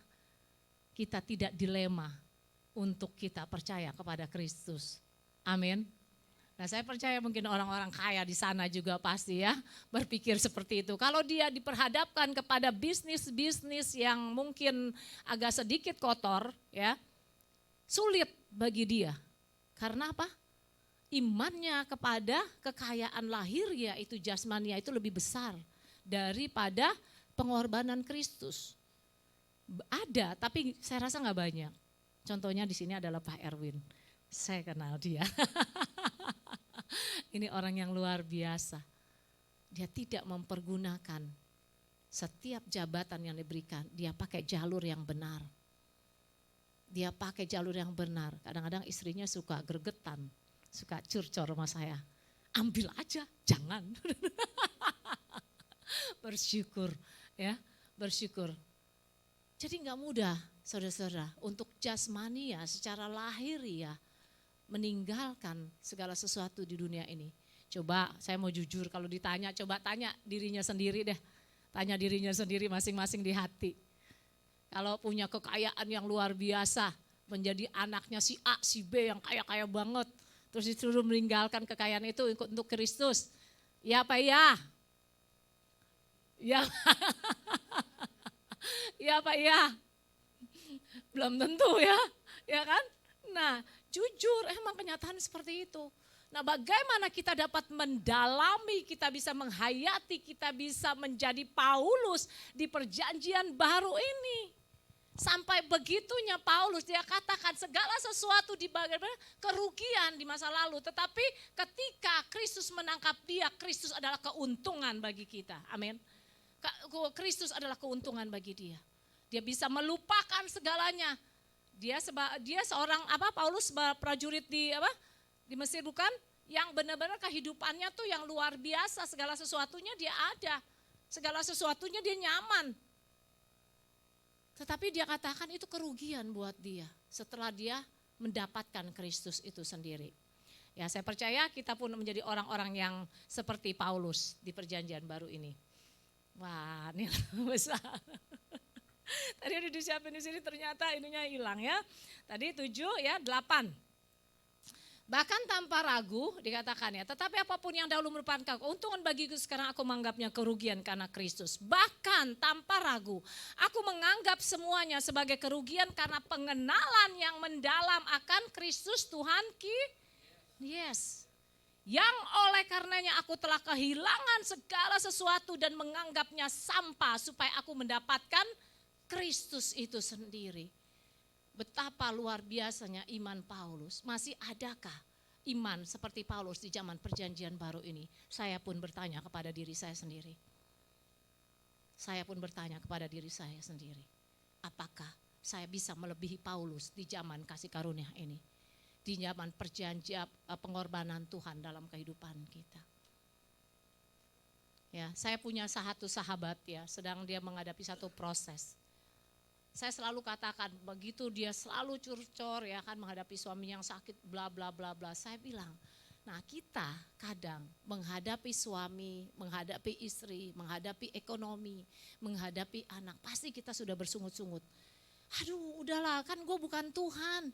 Kita tidak dilema untuk kita percaya kepada Kristus. Amin. Nah saya percaya mungkin orang-orang kaya di sana juga pasti ya berpikir seperti itu. Kalau dia diperhadapkan kepada bisnis-bisnis yang mungkin agak sedikit kotor ya, sulit bagi dia. Karena apa? Imannya kepada kekayaan lahir yaitu jasmania itu lebih besar daripada pengorbanan Kristus. Ada tapi saya rasa nggak banyak. Contohnya di sini adalah Pak Erwin. Saya kenal dia. Ini orang yang luar biasa. Dia tidak mempergunakan setiap jabatan yang diberikan. Dia pakai jalur yang benar. Dia pakai jalur yang benar. Kadang-kadang istrinya suka gregetan, suka curcor sama saya. Ambil aja, jangan. Bersyukur, ya, bersyukur. Jadi nggak mudah, saudara-saudara, untuk jasmania secara lahiriah meninggalkan segala sesuatu di dunia ini. Coba saya mau jujur kalau ditanya, coba tanya dirinya sendiri deh. Tanya dirinya sendiri masing-masing di hati. Kalau punya kekayaan yang luar biasa, menjadi anaknya si A, si B yang kaya-kaya banget, terus disuruh meninggalkan kekayaan itu untuk Kristus. Ya apa ya? Ya. Ya apa ya? Belum tentu ya, ya kan? Nah, jujur emang kenyataan seperti itu. Nah, bagaimana kita dapat mendalami, kita bisa menghayati, kita bisa menjadi Paulus di perjanjian baru ini. Sampai begitunya Paulus, dia katakan segala sesuatu di bagian kerugian di masa lalu. Tetapi ketika Kristus menangkap dia, Kristus adalah keuntungan bagi kita. Amin. Kristus adalah keuntungan bagi dia. Dia bisa melupakan segalanya. Dia seorang Paulus prajurit di Mesir bukan? Yang benar-benar kehidupannya tuh yang luar biasa, segala sesuatunya dia ada. Segala sesuatunya dia nyaman. Tetapi dia katakan itu kerugian buat dia setelah dia mendapatkan Kristus itu sendiri. Ya, saya percaya kita pun menjadi orang-orang yang seperti Paulus di perjanjian baru ini. Wah, ini besar. Tadi udah disiapin di sini ternyata ininya hilang ya. Tadi 7 ya 8. Bahkan tanpa ragu dikatakan ya, tetapi apapun yang dahulu merupakan keuntungan bagiku sekarang aku menganggapnya kerugian karena Kristus. Bahkan tanpa ragu aku menganggap semuanya sebagai kerugian karena pengenalan yang mendalam akan Kristus Tuhan Yes. Yang oleh karenanya aku telah kehilangan segala sesuatu dan menganggapnya sampah supaya aku mendapatkan Kristus itu sendiri. Betapa luar biasanya iman Paulus. Masih adakah iman seperti Paulus di zaman perjanjian baru ini? Saya pun bertanya kepada diri saya sendiri. Saya pun bertanya kepada diri saya sendiri. Apakah saya bisa melebihi Paulus di zaman kasih karunia ini? Di zaman perjanjian pengorbanan Tuhan dalam kehidupan kita. Ya, saya punya satu sahabat ya, sedang dia menghadapi satu proses. Saya selalu katakan begitu dia selalu curcor ya kan menghadapi suaminya yang sakit bla bla bla bla. Saya bilang, Nah, kita kadang menghadapi suami, menghadapi istri, menghadapi ekonomi, menghadapi anak, pasti kita sudah bersungut-sungut. Aduh, udahlah, kan gue bukan Tuhan.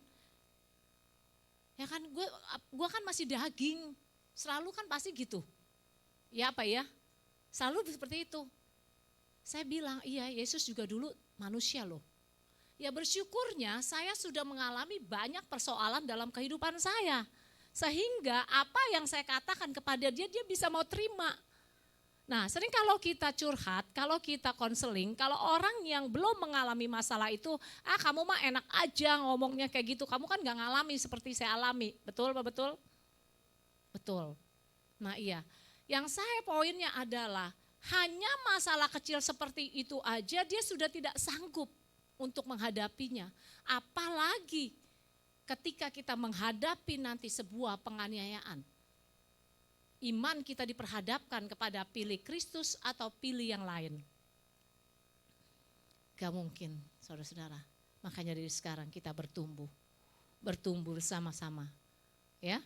Ya kan, gue kan masih daging. Selalu kan pasti gitu. Ya apa ya? Selalu seperti itu. Saya bilang, iya, Yesus juga dulu manusia loh. Ya bersyukurnya saya sudah mengalami banyak persoalan dalam kehidupan saya. Sehingga apa yang saya katakan kepada dia, dia bisa mau terima. Nah, sering kalau kita curhat, kalau kita konseling, kalau orang yang belum mengalami masalah itu, kamu mah enak aja ngomongnya kayak gitu, kamu kan gak ngalami seperti saya alami. Betul Pak, betul? Betul. Nah iya, yang saya poinnya adalah hanya masalah kecil seperti itu aja dia sudah tidak sanggup untuk menghadapinya. Apalagi ketika kita menghadapi nanti sebuah penganiayaan. Iman kita diperhadapkan kepada pilih Kristus atau pilih yang lain. Gak mungkin, saudara-saudara. Makanya dari sekarang kita bertumbuh bersama-sama. Ya.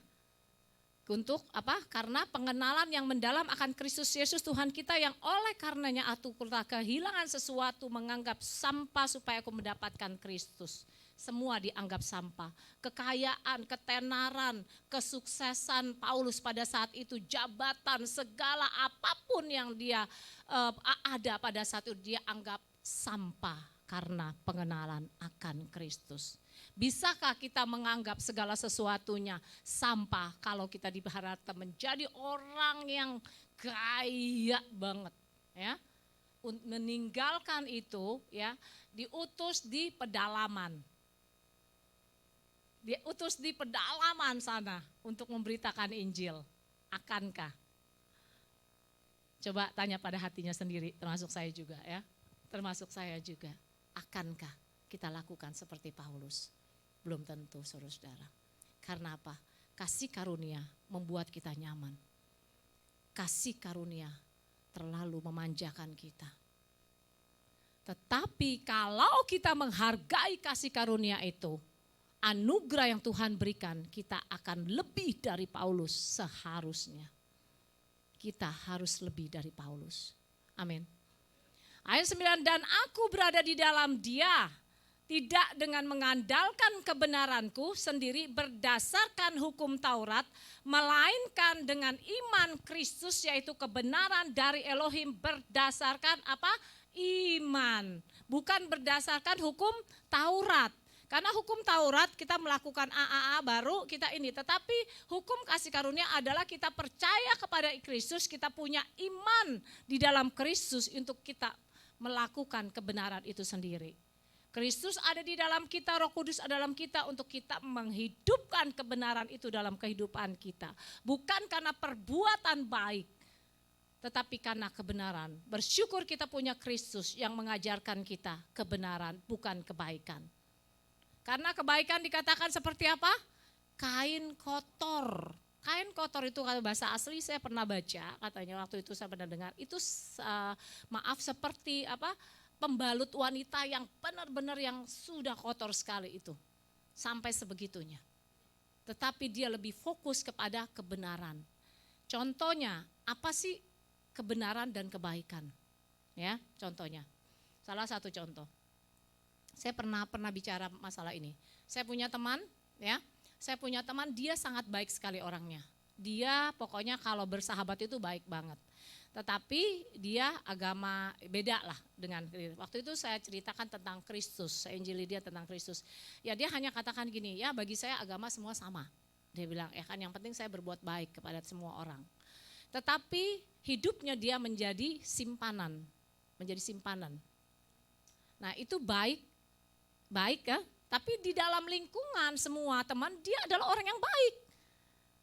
Untuk apa? Karena pengenalan yang mendalam akan Kristus Yesus Tuhan kita yang oleh karenanya aku telah kehilangan sesuatu menganggap sampah supaya aku mendapatkan Kristus. Semua dianggap sampah. Kekayaan, ketenaran, kesuksesan Paulus pada saat itu, jabatan, segala apapun yang dia ada pada saat itu dia anggap sampah karena pengenalan akan Kristus. Bisakah kita menganggap segala sesuatunya sampah kalau kita diharapkan menjadi orang yang kaya banget, ya? Meninggalkan itu, ya, diutus di pedalaman. Diutus di pedalaman sana untuk memberitakan Injil. Akankah? Coba tanya pada hatinya sendiri, termasuk saya juga, ya. Termasuk saya juga. Akankah kita lakukan seperti Paulus? Belum tentu, saudara-saudara. Karena apa? Kasih karunia membuat kita nyaman. Kasih karunia terlalu memanjakan kita. Tetapi kalau kita menghargai kasih karunia itu, anugerah yang Tuhan berikan, kita akan lebih dari Paulus seharusnya. Kita harus lebih dari Paulus. Amin. Ayat 9, dan aku berada di dalam Dia, tidak dengan mengandalkan kebenaranku sendiri berdasarkan hukum Taurat, melainkan dengan iman Kristus, yaitu kebenaran dari Elohim berdasarkan apa? Iman. Bukan berdasarkan hukum Taurat. Karena hukum Taurat kita melakukan A baru kita ini. Tetapi hukum kasih karunia adalah kita percaya kepada Kristus, kita punya iman di dalam Kristus untuk kita melakukan kebenaran itu sendiri. Kristus ada di dalam kita, Roh Kudus ada dalam kita untuk kita menghidupkan kebenaran itu dalam kehidupan kita. Bukan karena perbuatan baik, tetapi karena kebenaran. Bersyukur kita punya Kristus yang mengajarkan kita kebenaran, bukan kebaikan. Karena kebaikan dikatakan seperti apa? Kain kotor. Kain kotor itu kalau bahasa asli saya pernah baca, katanya waktu itu saya pernah dengar. Itu seperti apa? Pembalut wanita yang benar-benar yang sudah kotor sekali itu. Sampai sebegitunya. Tetapi dia lebih fokus kepada kebenaran. Contohnya, apa sih kebenaran dan kebaikan? Ya, contohnya. Salah satu contoh. Saya pernah bicara masalah ini. Saya punya teman, ya. Saya punya teman, dia sangat baik sekali orangnya. Dia pokoknya kalau bersahabat itu baik banget. Tetapi dia agama beda lah dengan waktu itu saya ceritakan tentang Kristus, saya injili dia tentang Kristus. Ya dia hanya katakan gini, ya bagi saya agama semua sama. Dia bilang, ya kan yang penting saya berbuat baik kepada semua orang. Tetapi hidupnya dia menjadi simpanan. Nah itu baik ya. Tapi di dalam lingkungan semua teman dia adalah orang yang baik.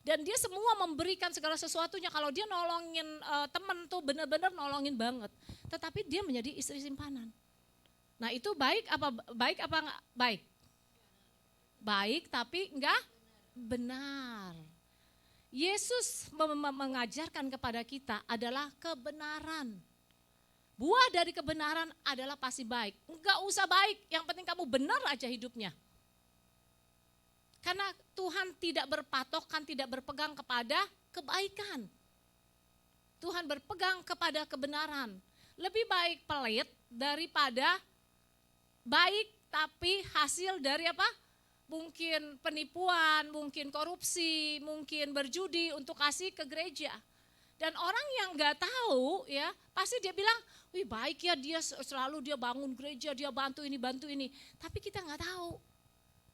Dan dia semua memberikan segala sesuatunya. Kalau dia nolongin teman tuh benar-benar nolongin banget. Tetapi dia menjadi istri simpanan. Nah itu baik apa enggak baik? Baik tapi enggak benar. Yesus mengajarkan kepada kita adalah kebenaran. Buah dari kebenaran adalah pasti baik. Enggak usah baik, yang penting kamu benar aja hidupnya. Karena Tuhan tidak berpatokan, tidak berpegang kepada kebaikan. Tuhan berpegang kepada kebenaran. Lebih baik pelit daripada baik tapi hasil dari apa? Mungkin penipuan, mungkin korupsi, mungkin berjudi untuk kasih ke gereja. Dan orang yang nggak tahu ya, pasti dia bilang, wih baik ya dia selalu dia bangun gereja, dia bantu ini. Tapi kita nggak tahu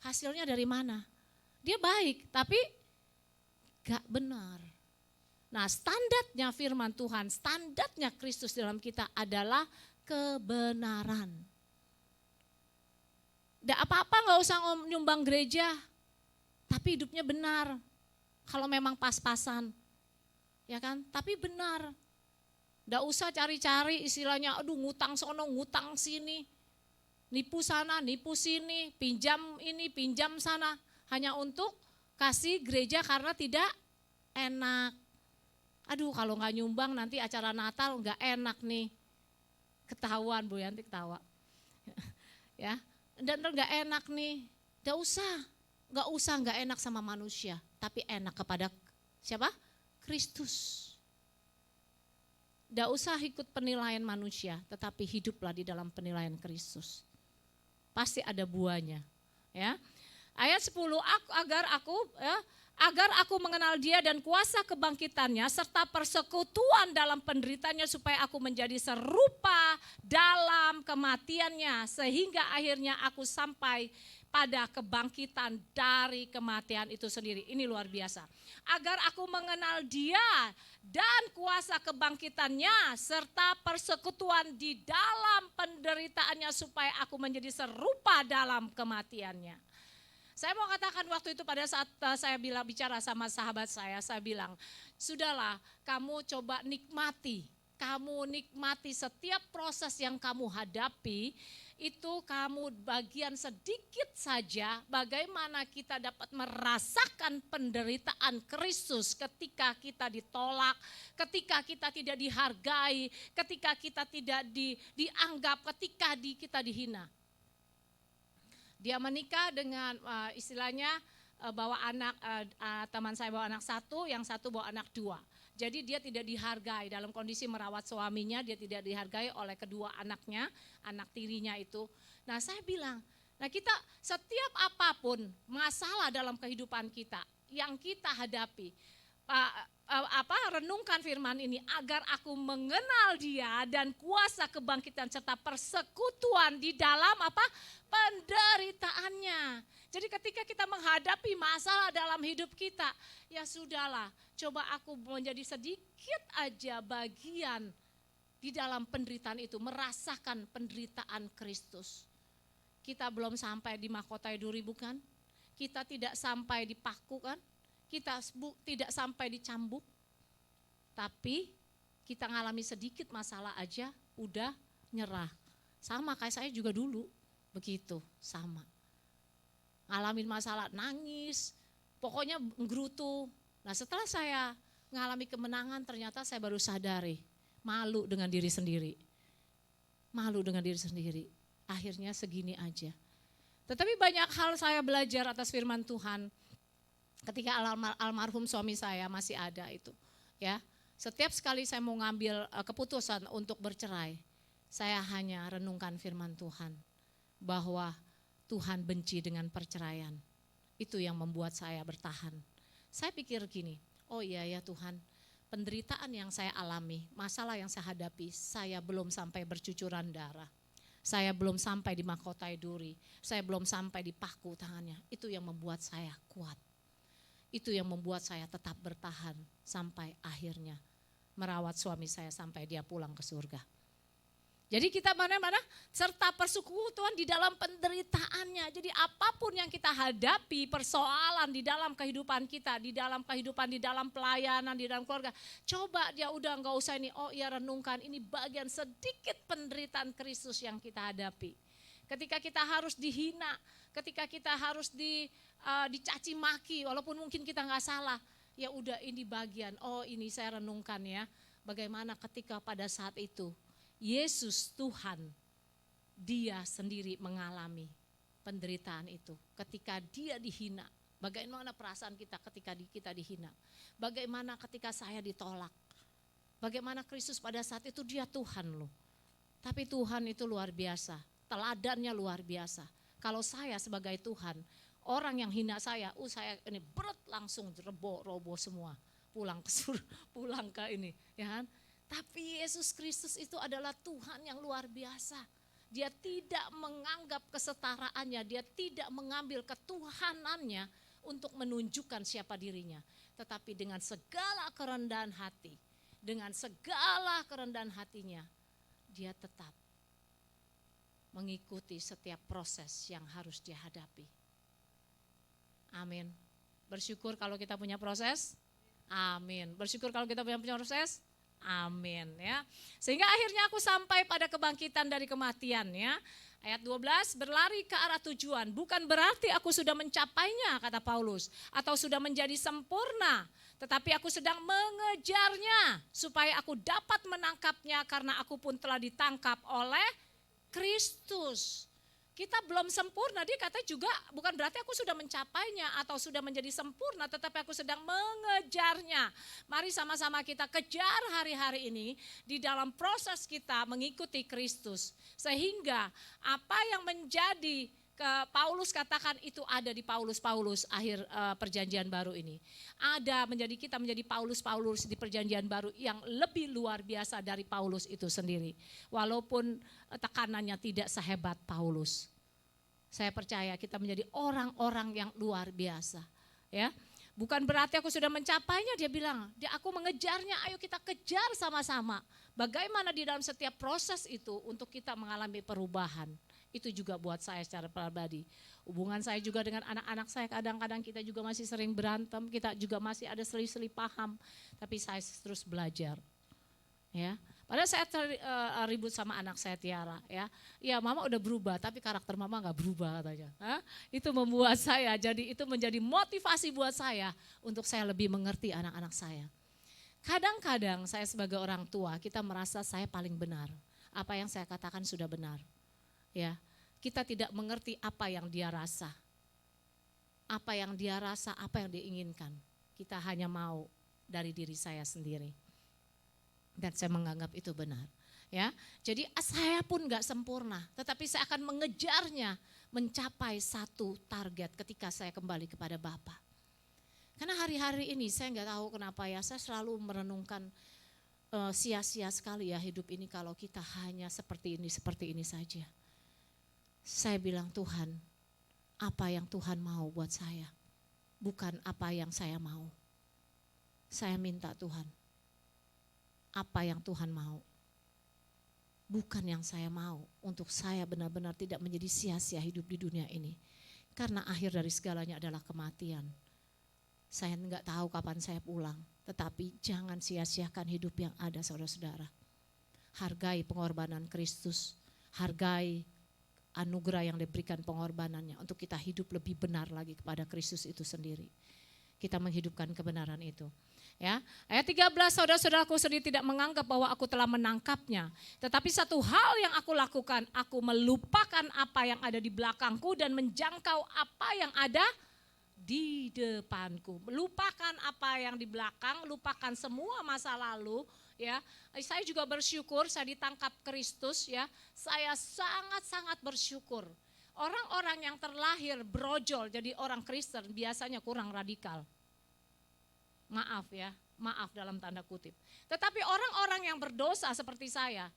hasilnya dari mana. Dia baik, tapi gak benar. Nah, standarnya firman Tuhan, standarnya Kristus dalam kita adalah kebenaran. Gak apa-apa gak usah nyumbang gereja, tapi hidupnya benar. Kalau memang pas-pasan, ya kan? Tapi benar. Gak usah cari-cari istilahnya, aduh ngutang sono, ngutang sini. Nipu sana, nipu sini, pinjam ini, pinjam sana. Hanya untuk kasih gereja karena tidak enak. Aduh kalau gak nyumbang nanti acara Natal gak enak nih. Ketahuan, Bu Yanti ketawa. Ya, dan gak enak nih. Gak usah gak enak sama manusia. Tapi enak kepada siapa? Kristus. Gak usah ikut penilaian manusia, tetapi hiduplah di dalam penilaian Kristus. Pasti ada buahnya. Ya. Ayat 10, agar aku mengenal dia dan kuasa kebangkitannya serta persekutuan dalam penderitanya supaya aku menjadi serupa dalam kematiannya sehingga akhirnya aku sampai pada kebangkitan dari kematian itu sendiri. Ini luar biasa. Agar aku mengenal dia dan kuasa kebangkitannya serta persekutuan di dalam penderitaannya supaya aku menjadi serupa dalam kematiannya. Saya mau katakan waktu itu pada saat saya bicara sama sahabat saya bilang, sudahlah kamu coba nikmati. Kamu nikmati setiap proses yang kamu hadapi, itu kamu bagian sedikit saja bagaimana kita dapat merasakan penderitaan Kristus ketika kita ditolak, ketika kita tidak dihargai, ketika kita tidak dianggap, ketika kita dihina. Dia menikah dengan istilahnya bawa anak, teman saya bawa anak 1, yang 1 bawa anak 2. Jadi dia tidak dihargai dalam kondisi merawat suaminya, dia tidak dihargai oleh kedua anaknya, anak tirinya itu. Nah saya bilang, nah kita setiap apapun masalah dalam kehidupan kita yang kita hadapi, renungkan firman ini agar aku mengenal dia dan kuasa kebangkitan serta persekutuan di dalam penderitaannya. Jadi ketika kita menghadapi masalah dalam hidup kita, ya sudahlah, coba aku menjadi sedikit aja bagian di dalam penderitaan itu, merasakan penderitaan Kristus. Kita belum sampai di mahkota duri bukan? Kita tidak sampai dipaku kan? Kita tidak sampai dicambuk, tapi kita ngalami sedikit masalah aja udah nyerah. Sama kayak saya juga dulu, begitu sama. Ngalamin masalah, nangis, pokoknya nggerutu. Nah setelah saya ngalami kemenangan ternyata saya baru sadari, malu dengan diri sendiri. Malu dengan diri sendiri, akhirnya segini aja. Tetapi banyak hal saya belajar atas firman Tuhan. Ketika almarhum suami saya masih ada itu, ya. Setiap sekali saya mau ngambil keputusan untuk bercerai, saya hanya renungkan firman Tuhan bahwa Tuhan benci dengan perceraian. Itu yang membuat saya bertahan. Saya pikir gini, oh iya ya Tuhan, penderitaan yang saya alami, masalah yang saya hadapi, saya belum sampai bercucuran darah. Saya belum sampai di mahkota duri, saya belum sampai di paku tangannya. Itu yang membuat saya kuat. Itu yang membuat saya tetap bertahan sampai akhirnya merawat suami saya sampai dia pulang ke surga. Jadi kita mana-mana serta persekutuan di dalam penderitaannya. Jadi apapun yang kita hadapi, persoalan di dalam kehidupan kita, di dalam kehidupan, di dalam pelayanan, di dalam keluarga. Coba dia udah enggak usah ini, oh ya renungkan ini bagian sedikit penderitaan Kristus yang kita hadapi. Ketika kita harus dihina, ketika kita harus dicaci maki, walaupun mungkin kita nggak salah, ya udah ini bagian. Oh ini saya renungkan ya, bagaimana ketika pada saat itu Yesus Tuhan, dia sendiri mengalami penderitaan itu. Ketika dia dihina, Bagaimana perasaan kita ketika kita dihina? Bagaimana ketika saya ditolak? Bagaimana Kristus pada saat itu dia Tuhan loh. Tapi Tuhan itu luar biasa, teladannya luar biasa. Kalau saya sebagai Tuhan, orang yang hina saya ini berat langsung roboh semua. Pulang ke ini, ya kan? Tapi Yesus Kristus itu adalah Tuhan yang luar biasa. Dia tidak menganggap kesetaraannya, dia tidak mengambil ketuhanannya untuk menunjukkan siapa dirinya. Tetapi dengan segala kerendahan hati, hatinya, dia tetap mengikuti setiap proses yang harus dia hadapi. Amin. Bersyukur kalau kita punya proses. Amin. Bersyukur kalau kita punya proses. Amin ya. Sehingga akhirnya aku sampai pada kebangkitan dari kematian ya. Ayat 12, berlari ke arah tujuan. Bukan berarti aku sudah mencapainya, kata Paulus, atau sudah menjadi sempurna. Tetapi aku sedang mengejarnya supaya aku dapat menangkapnya karena aku pun telah ditangkap oleh Kristus. Kita belum sempurna, dia kata juga bukan berarti aku sudah mencapainya atau sudah menjadi sempurna, tetapi aku sedang mengejarnya. Mari sama-sama kita kejar hari-hari ini di dalam proses kita mengikuti Kristus. Sehingga apa yang menjadi Paulus katakan itu ada di Paulus akhir perjanjian baru ini. Ada kita menjadi Paulus di perjanjian baru yang lebih luar biasa dari Paulus itu sendiri. Walaupun tekanannya tidak sehebat Paulus. Saya percaya kita menjadi orang-orang yang luar biasa. Ya, bukan berarti aku sudah mencapainya, dia bilang, aku mengejarnya, ayo kita kejar sama-sama. Bagaimana di dalam setiap proses itu untuk kita mengalami perubahan. Itu juga buat saya secara pribadi. Hubungan saya juga dengan anak-anak saya, kadang-kadang kita juga masih sering berantem, kita juga masih ada selisih paham, tapi saya terus belajar. Ya, padahal saya ribut sama anak saya Tiara, ya mama udah berubah, tapi karakter mama nggak berubah katanya. Itu membuat saya, jadi itu menjadi motivasi buat saya untuk saya lebih mengerti anak-anak saya. Kadang-kadang saya sebagai orang tua, kita merasa saya paling benar, apa yang saya katakan sudah benar. Ya, kita tidak mengerti apa yang dia rasa, apa yang dia inginkan. Kita hanya mau dari diri saya sendiri. Dan saya menganggap itu benar. Ya, jadi saya pun nggak sempurna, tetapi saya akan mengejarnya mencapai satu target ketika saya kembali kepada Bapa. Karena hari-hari ini saya nggak tahu kenapa ya, saya selalu merenungkan sia-sia sekali ya hidup ini kalau kita hanya seperti ini saja. Saya bilang, Tuhan, apa yang Tuhan mau buat saya, bukan apa yang saya mau. Saya minta Tuhan, apa yang Tuhan mau, bukan yang saya mau, untuk saya benar-benar tidak menjadi sia-sia hidup di dunia ini. Karena akhir dari segalanya adalah kematian. Saya enggak tahu kapan saya pulang, tetapi jangan sia-siakan hidup yang ada, saudara-saudara. Hargai pengorbanan Kristus, hargai anugerah yang diberikan pengorbanannya untuk kita hidup lebih benar lagi kepada Kristus itu sendiri. Kita menghidupkan kebenaran itu. Ya, ayat 13, saudara-saudaraku sendiri tidak menganggap bahwa aku telah menangkapnya. Tetapi satu hal yang aku lakukan, aku melupakan apa yang ada di belakangku dan menjangkau apa yang ada di depanku. Lupakan apa yang di belakang, lupakan semua masa lalu. Ya, saya juga bersyukur saya ditangkap Kristus ya. Saya sangat-sangat bersyukur. Orang-orang yang terlahir brojol jadi orang Kristen biasanya kurang radikal. Maaf ya, maaf dalam tanda kutip. Tetapi orang-orang yang berdosa seperti saya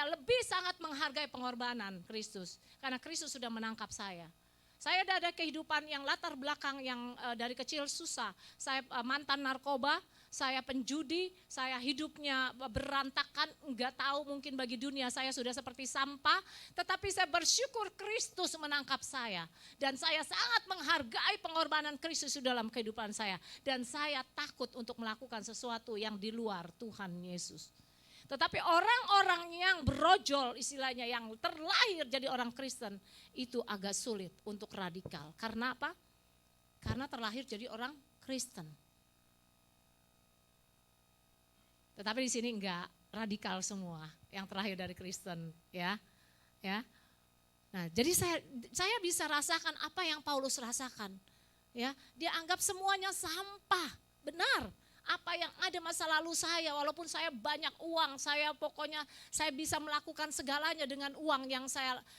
lebih sangat menghargai pengorbanan Kristus. Karena Kristus sudah menangkap saya. Saya ada kehidupan yang latar belakang yang dari kecil susah. Saya mantan narkoba, saya penjudi, saya hidupnya berantakan, enggak tahu mungkin bagi dunia saya sudah seperti sampah. Tetapi saya bersyukur Kristus menangkap saya. Dan saya sangat menghargai pengorbanan Kristus dalam kehidupan saya. Dan saya takut untuk melakukan sesuatu yang di luar Tuhan Yesus. Tetapi orang-orang yang berojol istilahnya yang terlahir jadi orang Kristen itu agak sulit untuk radikal. Karena apa? Karena terlahir jadi orang Kristen. Tetapi di sini enggak radikal semua yang terlahir dari Kristen, ya. Nah, jadi saya bisa rasakan apa yang Paulus rasakan. Ya, dia anggap semuanya sampah. Benar. Apa yang ada masa lalu saya, walaupun saya banyak uang, saya pokoknya saya bisa melakukan segalanya dengan uang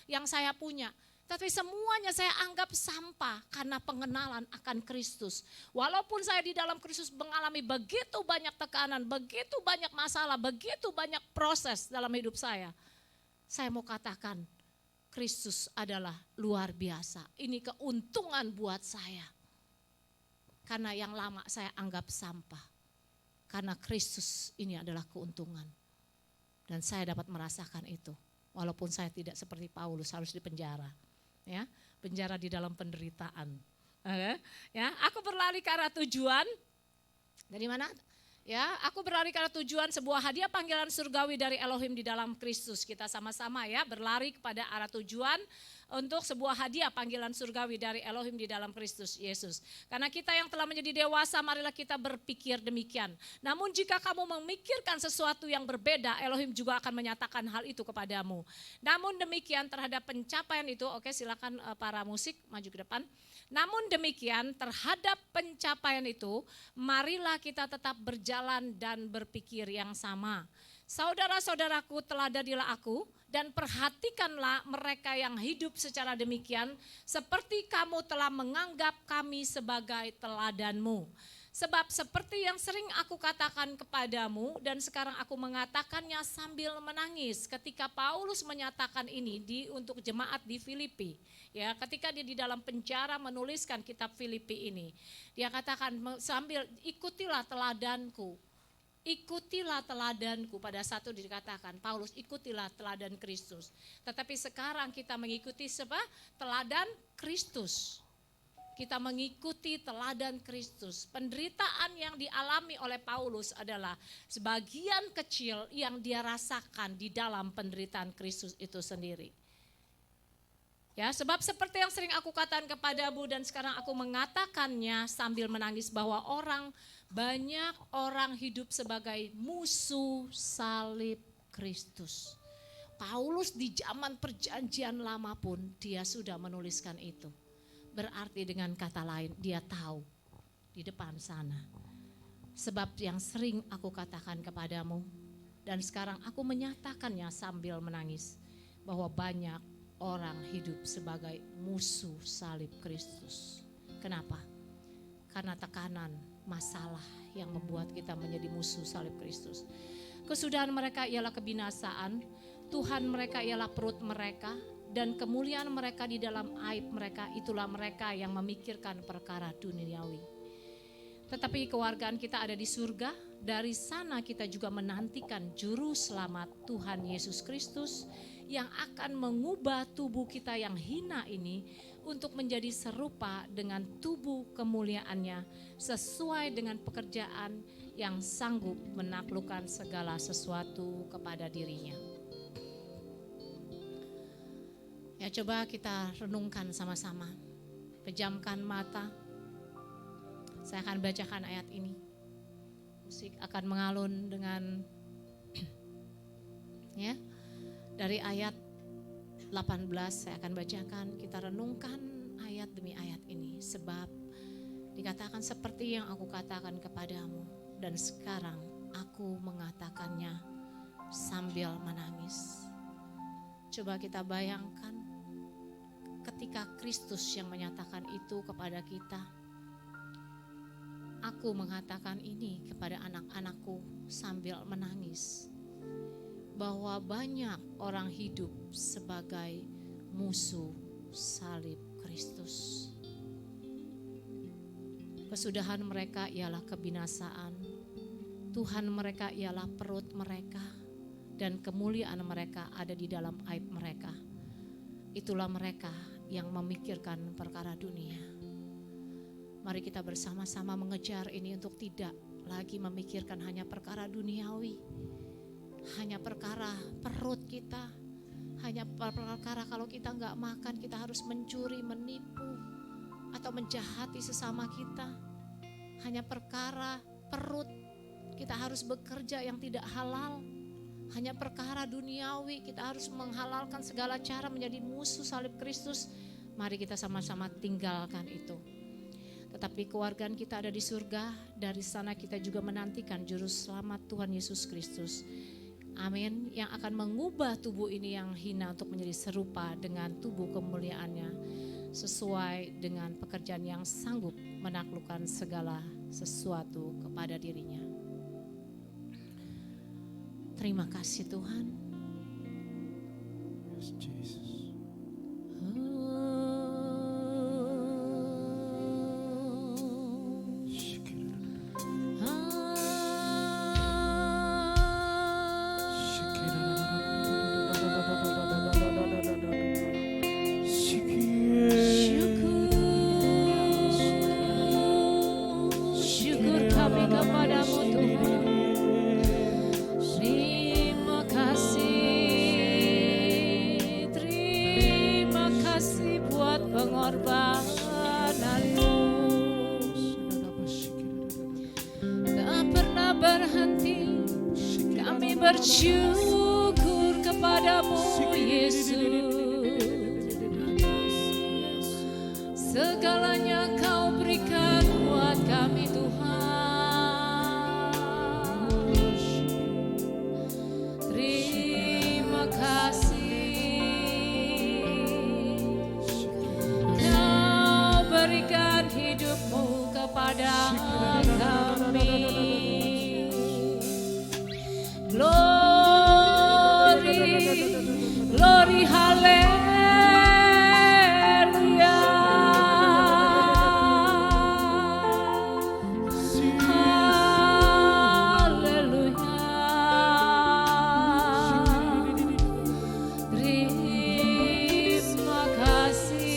yang saya punya. Tapi semuanya saya anggap sampah karena pengenalan akan Kristus. Walaupun saya di dalam Kristus mengalami begitu banyak tekanan, begitu banyak masalah, begitu banyak proses dalam hidup saya mau katakan Kristus adalah luar biasa. Ini keuntungan buat saya. Karena yang lama saya anggap sampah. Karena Kristus ini adalah keuntungan. Dan saya dapat merasakan itu. Walaupun saya tidak seperti Paulus harus dipenjara. Ya, penjara di dalam penderitaan. Ya, aku berlari ke arah tujuan. Dari mana? Ya, aku berlari ke arah tujuan sebuah hadiah panggilan surgawi dari Elohim di dalam Kristus. Kita sama-sama ya berlari kepada arah tujuan untuk sebuah hadiah panggilan surgawi dari Elohim di dalam Kristus Yesus. Karena kita yang telah menjadi dewasa, marilah kita berpikir demikian. Namun jika kamu memikirkan sesuatu yang berbeda, Elohim juga akan menyatakan hal itu kepadamu. Namun demikian terhadap pencapaian itu, oke silakan para musik maju ke depan. Namun demikian terhadap pencapaian itu, marilah kita tetap berjalan dan berpikir yang sama. Saudara-saudaraku, teladanilah aku dan perhatikanlah mereka yang hidup secara demikian, seperti kamu telah menganggap kami sebagai teladanmu. Sebab seperti yang sering aku katakan kepadamu dan sekarang aku mengatakannya sambil menangis ketika Paulus menyatakan ini untuk jemaat di Filipi. Ya, ketika dia di dalam penjara menuliskan kitab Filipi ini, dia katakan sambil ikutilah teladanku. Ikutilah teladanku. Pada satu dikatakan Paulus ikutilah teladan Kristus. Tetapi sekarang kita mengikuti teladan Kristus. Kita mengikuti teladan Kristus. Penderitaan yang dialami oleh Paulus adalah sebagian kecil yang dia rasakan di dalam penderitaan Kristus itu sendiri. Ya, sebab seperti yang sering aku katakan kepadamu dan sekarang aku mengatakannya sambil menangis bahwa banyak orang hidup sebagai musuh salib Kristus. Paulus di zaman perjanjian lama pun dia sudah menuliskan itu. Berarti dengan kata lain dia tahu di depan sana. Sebab yang sering aku katakan kepadamu dan sekarang aku menyatakannya sambil menangis bahwa banyak orang hidup sebagai musuh salib Kristus. Kenapa? Karena tekanan, masalah yang membuat kita menjadi musuh salib Kristus. Kesudahan mereka ialah kebinasaan, Tuhan mereka ialah perut mereka, dan kemuliaan mereka di dalam aib mereka, itulah mereka yang memikirkan perkara duniawi. Tetapi kewargaan kita ada di surga, dari sana kita juga menantikan juru selamat Tuhan Yesus Kristus yang akan mengubah tubuh kita yang hina ini untuk menjadi serupa dengan tubuh kemuliaannya sesuai dengan pekerjaan yang sanggup menaklukkan segala sesuatu kepada dirinya. Ya, coba kita renungkan sama-sama. Pejamkan mata. Saya akan bacakan ayat ini. Musik akan mengalun dengan ya. Dari ayat 18 saya akan bacakan, kita renungkan ayat demi ayat ini. Sebab dikatakan seperti yang aku katakan kepadamu dan sekarang aku mengatakannya sambil menangis. Coba kita bayangkan ketika Kristus yang menyatakan itu kepada kita. Aku mengatakan ini kepada anak-anakku sambil menangis. Bahwa banyak orang hidup sebagai musuh salib Kristus. Kesudahan mereka ialah kebinasaan. Tuhan mereka ialah perut mereka. Dan kemuliaan mereka ada di dalam aib mereka. Itulah mereka yang memikirkan perkara dunia. Mari kita bersama-sama mengejar ini untuk tidak lagi memikirkan hanya perkara duniawi. Hanya perkara perut kita, hanya perkara kalau kita nggak makan kita harus mencuri, menipu, atau menjahati sesama kita. Hanya perkara perut kita harus bekerja yang tidak halal. Hanya perkara duniawi kita harus menghalalkan segala cara menjadi musuh salib Kristus. Mari kita sama-sama tinggalkan itu. Tetapi keluargaan kita ada di surga, dari sana kita juga menantikan Juru Selamat Tuhan Yesus Kristus. Amin. Yang akan mengubah tubuh ini yang hina untuk menjadi serupa dengan tubuh kemuliaannya, sesuai dengan pekerjaan yang sanggup menaklukkan segala sesuatu kepada dirinya. Terima kasih Tuhan. Yes, Jesus. Syukur kami kepadamu Tuhan. Terima kasih buat pengorbananmu. Tak pernah berhenti kami bersyukur kepadamu Yesus. Segalanya kau berikan buat kami Tuhan. Terima kasih kau berikan hidupmu kepada kami. Glory, glory, haleluya. Terima kasih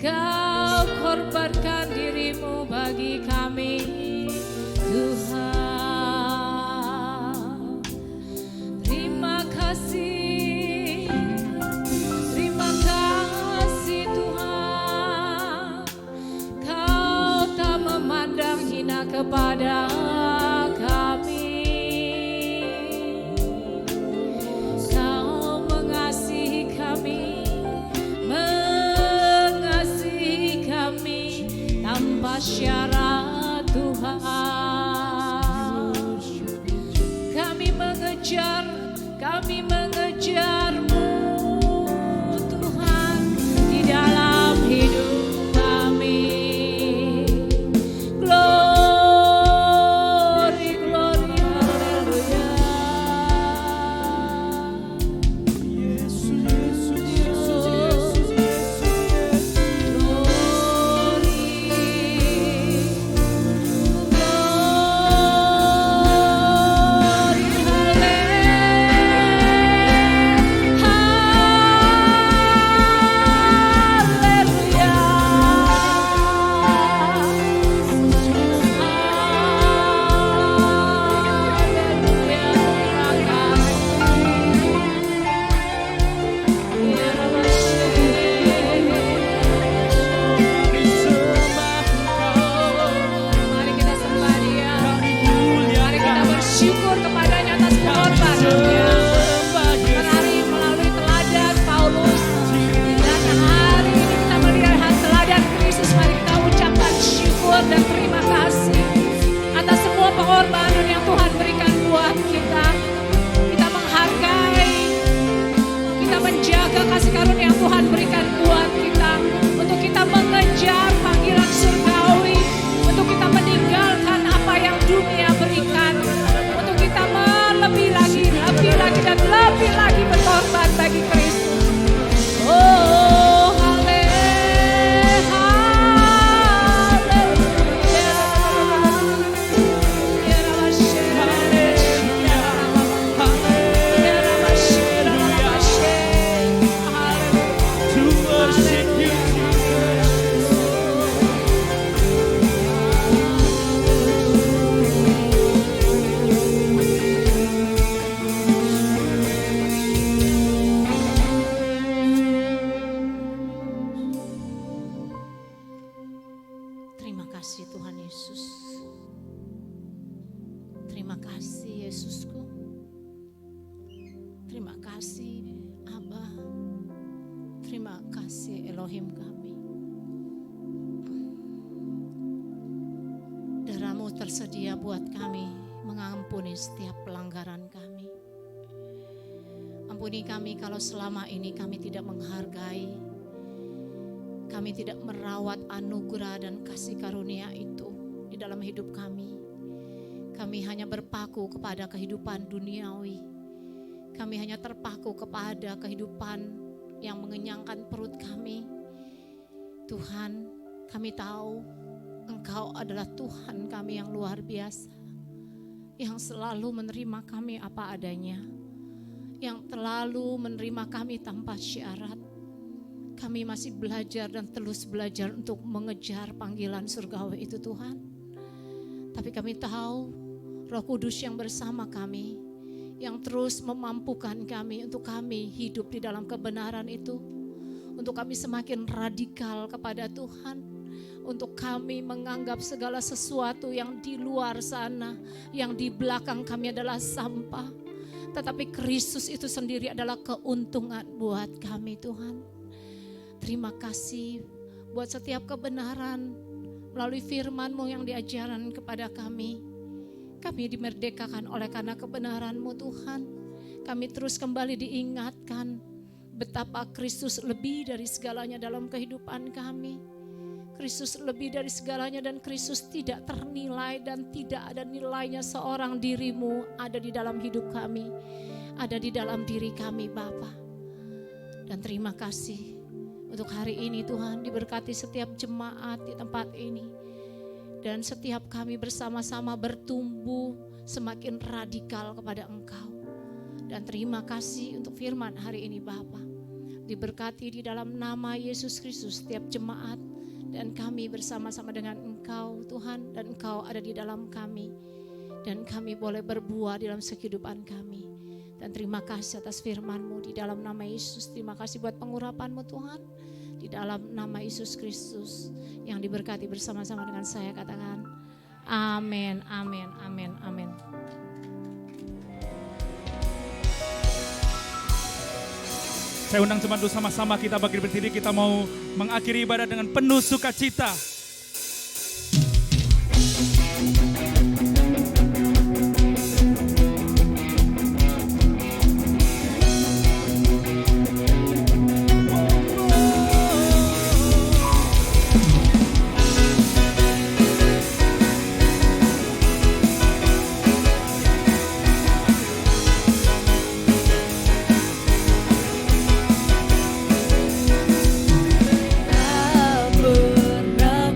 kau korbankan dirimu bagi kami Tuhan. Terima kasih Tuhan, kau tak memandang hina kepada kami. Kau mengasihi kami tanpa syarat Tuhan. Kami mengejarmu Tuhan di dalam hidup kami. Glory, glory, haleluya. Mari kita sembah Dia. Mari kita bersyukur kepadanya atas pengorbanannya. Melalui teladan Paulus dan hari ini kita melihat teladan Kristus. Mari kita ucapkan syukur dan terima kasih atas semua pengorbanan yang Tuhan berikan buat kita. Kita menghargai, kita menjaga kasih karunia yang Tuhan berikan buat kita, untuk kita mengejar panggilan surgawi, untuk kita meninggalkan apa yang dunia berikan, untuk kita lebih lagi dan lebih lagi berkorban bagi Kristus. Oh, terima kasih Tuhan Yesus. Terima kasih Yesusku. Terima kasih Abba. Terima kasih Elohim kami. tersedia buat kami mengampuni setiap pelanggaran kami. Ampuni kami kalau selama ini kami tidak menghargai, kami tidak merawat anugerah dan kasih karunia itu di dalam hidup kami. Kami hanya berpaku kepada kehidupan duniawi. Kami hanya terpaku kepada kehidupan yang mengenyangkan perut kami. Tuhan, kami tahu Engkau adalah Tuhan kami yang luar biasa, yang selalu menerima kami apa adanya, yang selalu menerima kami tanpa syarat. Kami masih belajar dan terus belajar untuk mengejar panggilan surgawi itu Tuhan. Tapi kami tahu Roh Kudus yang bersama kami, yang terus memampukan kami untuk kami hidup di dalam kebenaran itu, untuk kami semakin radikal kepada Tuhan, untuk kami menganggap segala sesuatu yang di luar sana, yang di belakang kami adalah sampah. Tetapi Kristus itu sendiri adalah keuntungan buat kami Tuhan. Terima kasih buat setiap kebenaran melalui firman-Mu yang diajarkan kepada kami. Kami dimerdekakan oleh karena kebenaran-Mu Tuhan. Kami terus kembali diingatkan betapa Kristus lebih dari segalanya dalam kehidupan kami. Kristus lebih dari segalanya dan Kristus tidak ternilai dan tidak ada nilainya seorang dirimu ada di dalam hidup kami, ada di dalam diri kami Bapa. Dan terima kasih untuk hari ini Tuhan, diberkati setiap jemaat di tempat ini dan setiap kami bersama-sama bertumbuh semakin radikal kepada Engkau. Dan terima kasih untuk firman hari ini Bapa. Diberkati di dalam nama Yesus Kristus setiap jemaat. Dan kami bersama-sama dengan Engkau Tuhan, dan Engkau ada di dalam kami. Dan kami boleh berbuah dalam kehidupan kami. Dan terima kasih atas firman-Mu di dalam nama Yesus. Terima kasih buat pengurapan-Mu Tuhan. Di dalam nama Yesus Kristus yang diberkati bersama-sama dengan saya, katakan amin, amin, amin, amin. Saya undang jemaat untuk sama-sama kita bangkit berdiri, kita mau mengakhiri ibadah dengan penuh sukacita. Tak pernah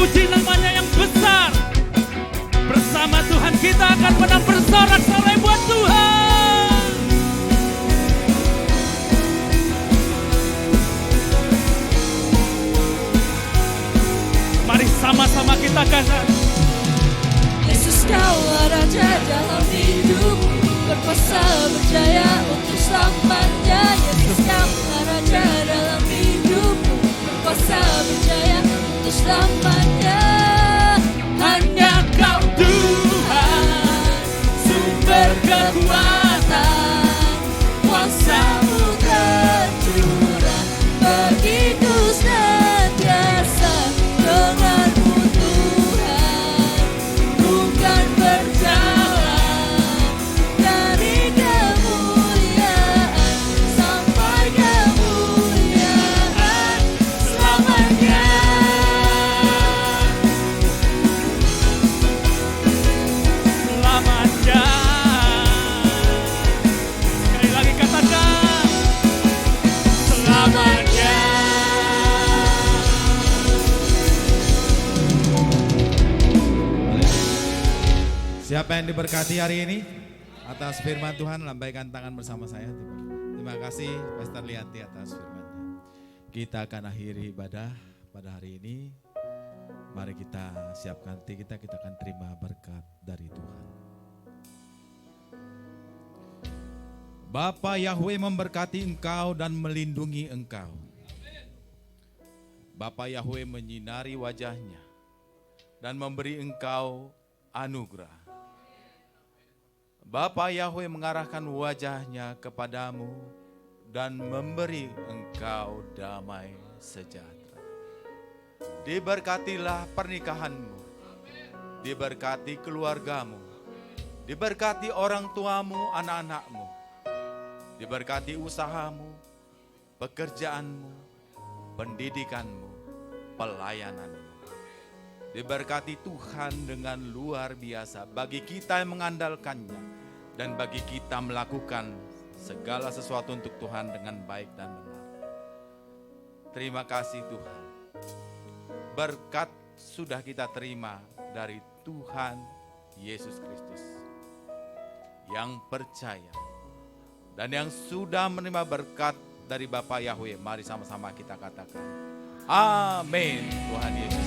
puji namanya yang besar. Bersama Tuhan kita akan menang bersorak-sorai buat Tuhan. Mari sama-sama kita katakan, Yesus kau raja dalam hidupku, berkuasa berjaya untuk selamanya. Yesus kau raja dalam hidupku, berkuasa berjaya untuk selamanya. Hanya kau Tuhan, sumber kekuatan, kuasa-Mu tercurah begitu senantiasa. Denganmu Tuhan, bukan berjalan dari kemuliaan sampai kemuliaan selamanya. selamanya. Sekali lagi katakan, selamanya. Siapa yang diberkati hari ini atas firman Tuhan, lambaikan tangan bersama saya. Terima kasih Pastor Lianti atas firman-Nya. Kita akan akhiri ibadah pada hari ini. Mari kita siapkan hati kita akan terima berkat dari Tuhan. Bapa Yahweh memberkati engkau dan melindungi engkau. Bapa Yahweh menyinari wajahnya dan memberi engkau anugerah. Bapa Yahweh mengarahkan wajahnya kepadamu dan memberi engkau damai sejahtera. Diberkatilah pernikahanmu, diberkati keluargamu, diberkati orang tuamu, anak-anakmu, diberkati usahamu, pekerjaanmu, pendidikanmu, pelayananmu. Diberkati Tuhan dengan luar biasa bagi kita yang mengandalkannya dan bagi kita melakukan segala sesuatu untuk Tuhan dengan baik dan benar. Terima kasih Tuhan. Berkat sudah kita terima dari Tuhan Yesus Kristus yang percaya dan yang sudah menerima berkat dari Bapa Yahweh. Mari sama-sama kita katakan, amin. Tuhan Yesus